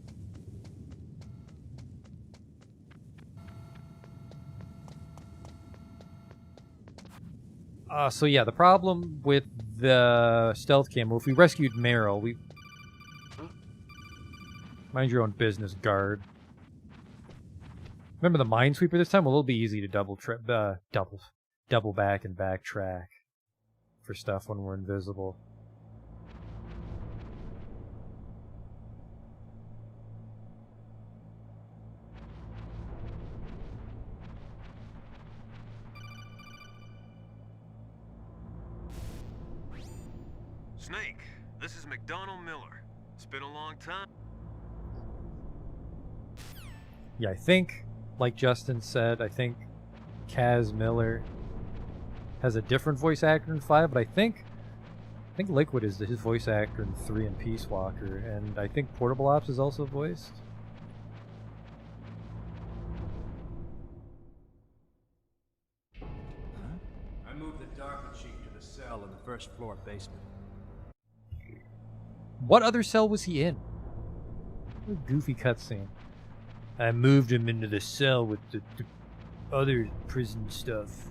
So yeah, the problem with the stealth camera, if we rescued Meryl, we... Mind your own business, guard. Remember the Minesweeper this time? Well, it'll be easy to double back and backtrack for stuff when we're invisible. Snake, this is McDonald Miller. It's been a long time. Yeah, I think, like Justin said, I think Kaz Miller has a different voice actor in 5, but I think think Liquid is his voice actor in 3 and Peace Walker, and I think Portable Ops is also voiced. I moved the DARPA chief to the cell in the first floor basement. What other cell was he in? What a goofy cutscene. I moved him into the cell with the other prison stuff.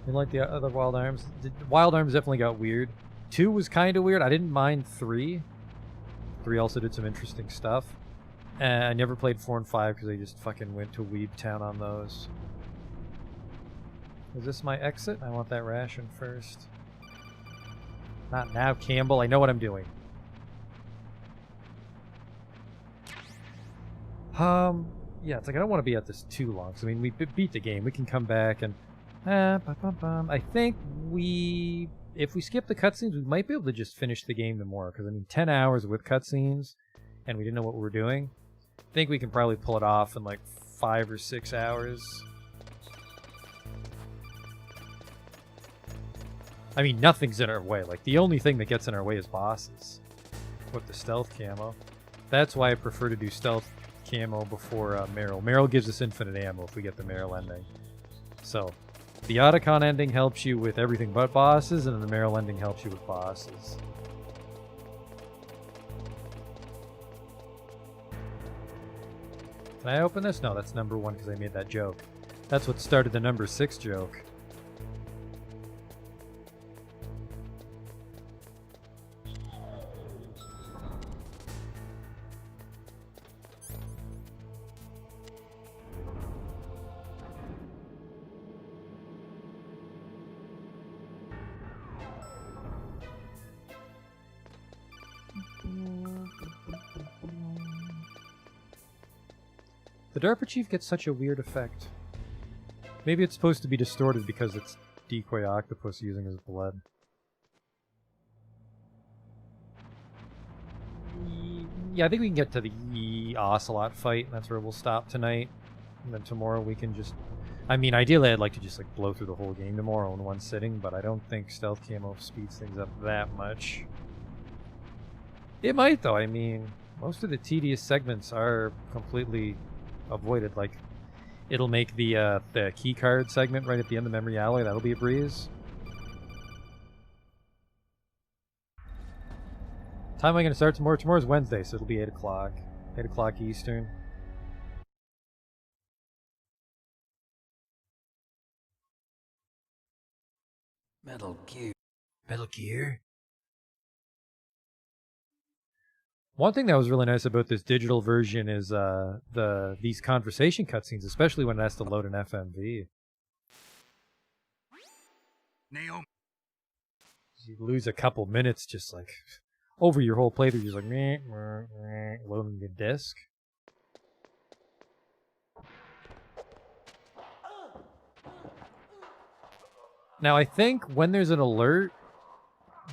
You like the other Wild Arms? Wild Arms definitely got weird. 2 was kind of weird. I didn't mind 3. 3 also did some interesting stuff. And I never played 4 and 5 because I just fucking went to Weeb Town on those. Is this my exit? I want that ration first. Not now, Campbell. I know what I'm doing. Yeah, it's like I don't want to be at this too long. So, I mean, we beat the game. We can come back and... I think if we skip the cutscenes, we might be able to just finish the game tomorrow. Because, I mean, 10 hours with cutscenes, and we didn't know what we were doing. I think we can probably pull it off in, like, 5 or 6 hours. I mean, nothing's in our way. Like, the only thing that gets in our way is bosses. With the stealth camo. That's why I prefer to do stealth camo before Meryl. Meryl gives us infinite ammo if we get the Meryl ending. So... the Otacon ending helps you with everything but bosses, and then the Meryl ending helps you with bosses. Can I open this? No, that's number 1 because I made that joke. That's what started the number 6 joke. The DARPA Chief gets such a weird effect. Maybe it's supposed to be distorted because it's Decoy Octopus using his blood. Yeah, I think we can get to the Ocelot fight, and that's where we'll stop tonight. And then tomorrow we can just... I mean, ideally I'd like to just like blow through the whole game tomorrow in one sitting, but I don't think stealth camo speeds things up that much. It might, though. I mean, most of the tedious segments are completely avoided. Like, it'll make the key card segment right at the end of Memory Alloy. That'll be a breeze. Time am I going to start tomorrow? Tomorrow's Wednesday, so it'll be 8 o'clock. 8 o'clock Eastern. Metal Gear. Metal Gear? One thing that was really nice about this digital version is these conversation cutscenes, especially when it has to load an FMV. Naomi. You lose a couple minutes just like over your whole playthrough, just like loading the disc. Now I think when there's an alert,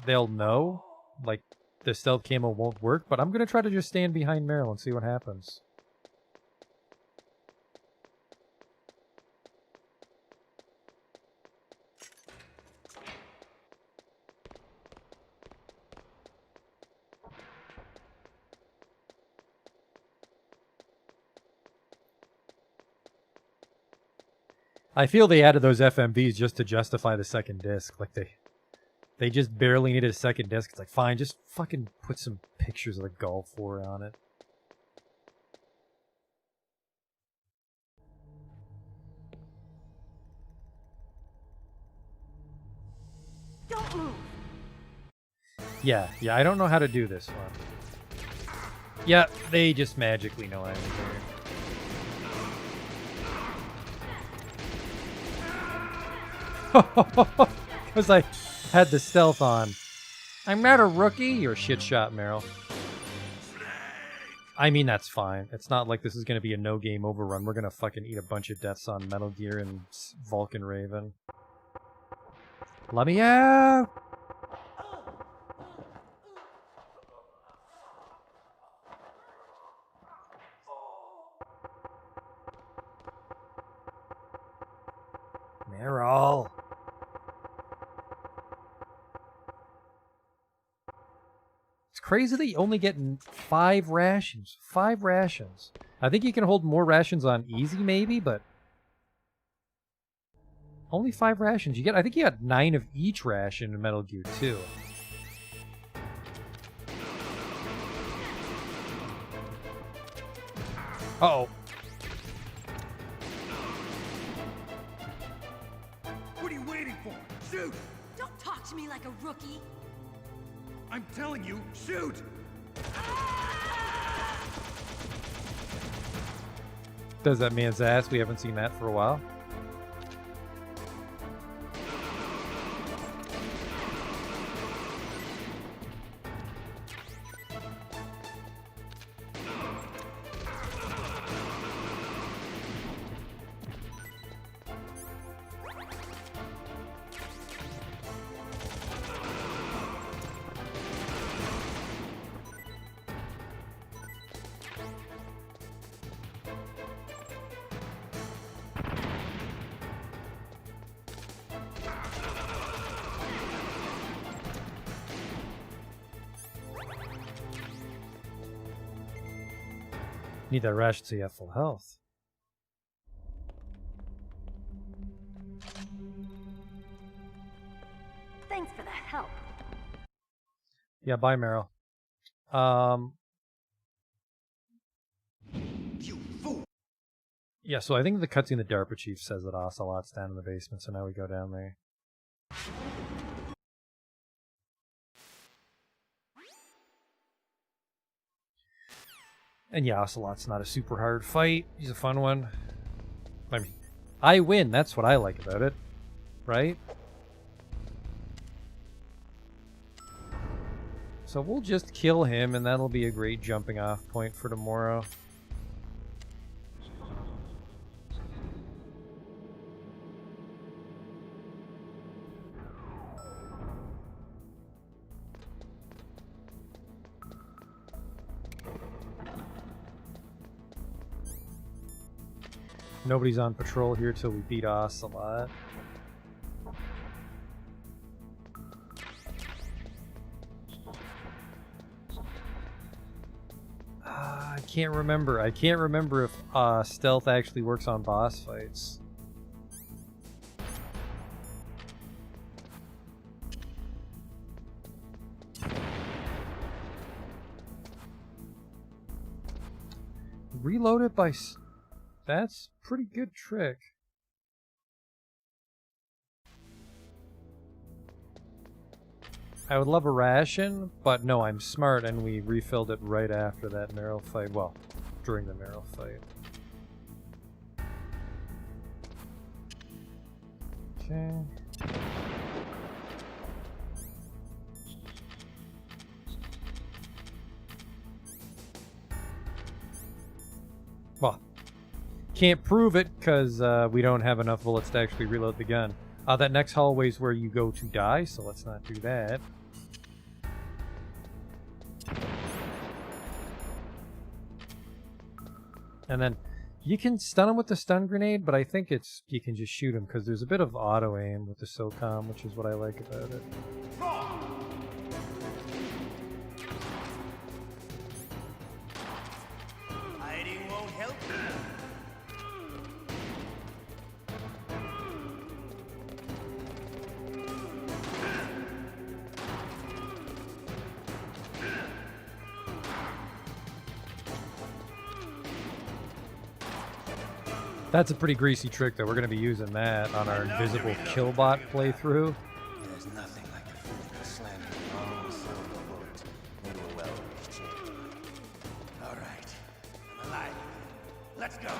they'll know, like, the stealth camo won't work, but I'm going to try to just stand behind Meryl and see what happens. I feel they added those FMVs just to justify the second disc. Like, they just barely needed a second disc. It's like, fine, just fucking put some pictures of the Gulf War on it. Don't move. Yeah, I don't know how to do this one. Yeah, they just magically know I'm here. Because I had the stealth on. I'm not a rookie. You're a shit shot, Meryl. I mean, that's fine. It's not like this is going to be a no game overrun. We're going to fucking eat a bunch of deaths on Metal Gear and Vulcan Raven. Let me out! Meryl. It's crazy that you only get 5 rations. 5 rations. I think you can hold more rations on easy, maybe, but only 5 rations. You get. I think you got 9 of each ration in Metal Gear 2. Uh-oh. What are you waiting for? Shoot! Don't talk to me like a rookie. I'm telling you, shoot! Does that man's ass? We haven't seen that for a while. Need that ration so you have full health. Thanks for the help. Yeah, bye, Meryl. Yeah, so I think the cutscene the DARPA chief says that Ocelot's down in the basement, so now we go down there. And yeah, Ocelot's not a super hard fight. He's a fun one. I mean, I win. That's what I like about it. Right? So we'll just kill him, and that'll be a great jumping off point for tomorrow. Nobody's on patrol here till we beat Ocelot. I can't remember. I can't remember if stealth actually works on boss fights. Reload it by... That's a pretty good trick. I would love a ration, but no, I'm smart, and we refilled it right after that Meryl fight. Well, during the Meryl fight. Okay. Well, can't prove it because we don't have enough bullets to actually reload the gun. That next hallway is where you go to die, so let's not do that. And then you can stun him with the stun grenade, but I think it's you can just shoot him because there's a bit of auto aim with the SOCOM, which is what I like about it. Hiding won't help. That's a pretty greasy trick, though. We're going to be using that on our invisible killbot playthrough. There's nothing like the feeling of slamming your own son of a bullet into a well-used chamber. All right, I'm alive. Let's go.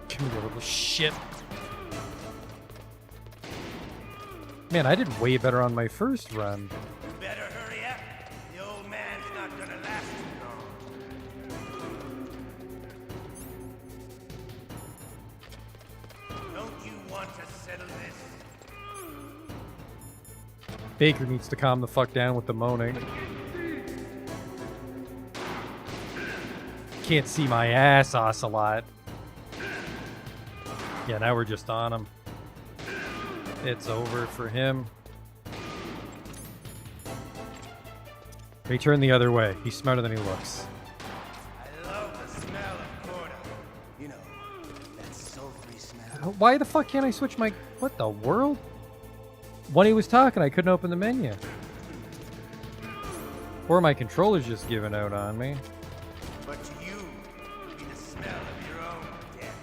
Give me a little shit. Man, I did way better on my first run. You better hurry up. The old man's not gonna last too long. Don't you want to settle this? Baker needs to calm the fuck down with the moaning. can't see my ass, Ocelot. Yeah, now we're just on him. It's over for him. He turned the other way. He's smarter than he looks. I love the smell of Corda. You know, that sulfury smell. Why the fuck can't I switch my... What the world? When he was talking, I couldn't open the menu. Or my controller's just giving out on me. But you will be the smell of your own death.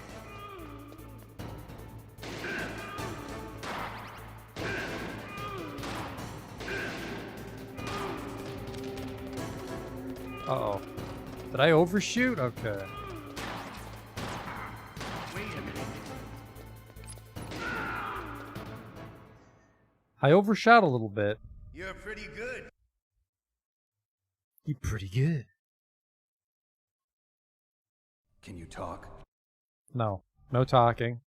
Uh-oh. Did I overshoot? Okay. Wait a minute. I overshot a little bit. You're pretty good. You're pretty good. Can you talk? No. No talking.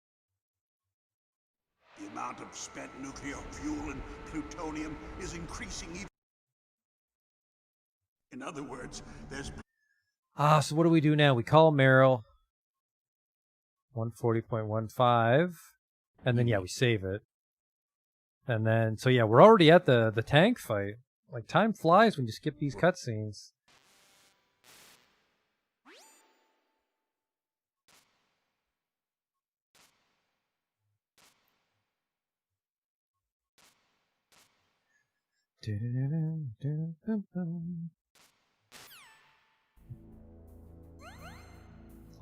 The amount of spent nuclear fuel and plutonium is increasing even. In other words, there's... So what do we do now? We call Meryl. 140.15. And then, yeah, we save it. And then, so yeah, we're already at the tank fight. Like, time flies when you skip these cutscenes.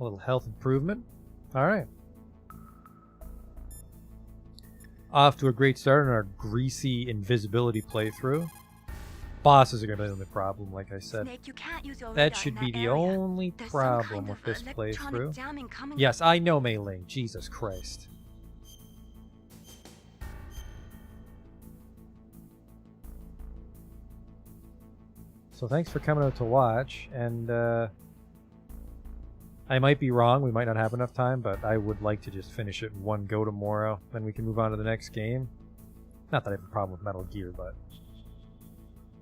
A little health improvement. All right. Off to a great start in our greasy invisibility playthrough. Bosses are going to be the only problem, like I said. Snake, you can't use your That radar should in be the area. only There's some problem kind with of this electronic playthrough. jamming coming Yes, I know, Mei Ling. Jesus Christ. So thanks for coming out to watch, and I might be wrong, we might not have enough time, but I would like to just finish it in one go tomorrow, then we can move on to the next game. Not that I have a problem with Metal Gear, but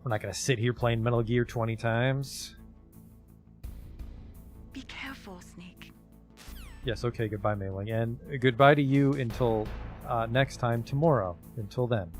we're not going to sit here playing Metal Gear 20 times. Be careful, Snake. Yes, okay, goodbye, Mei Ling, and goodbye to you until next time tomorrow. Until then.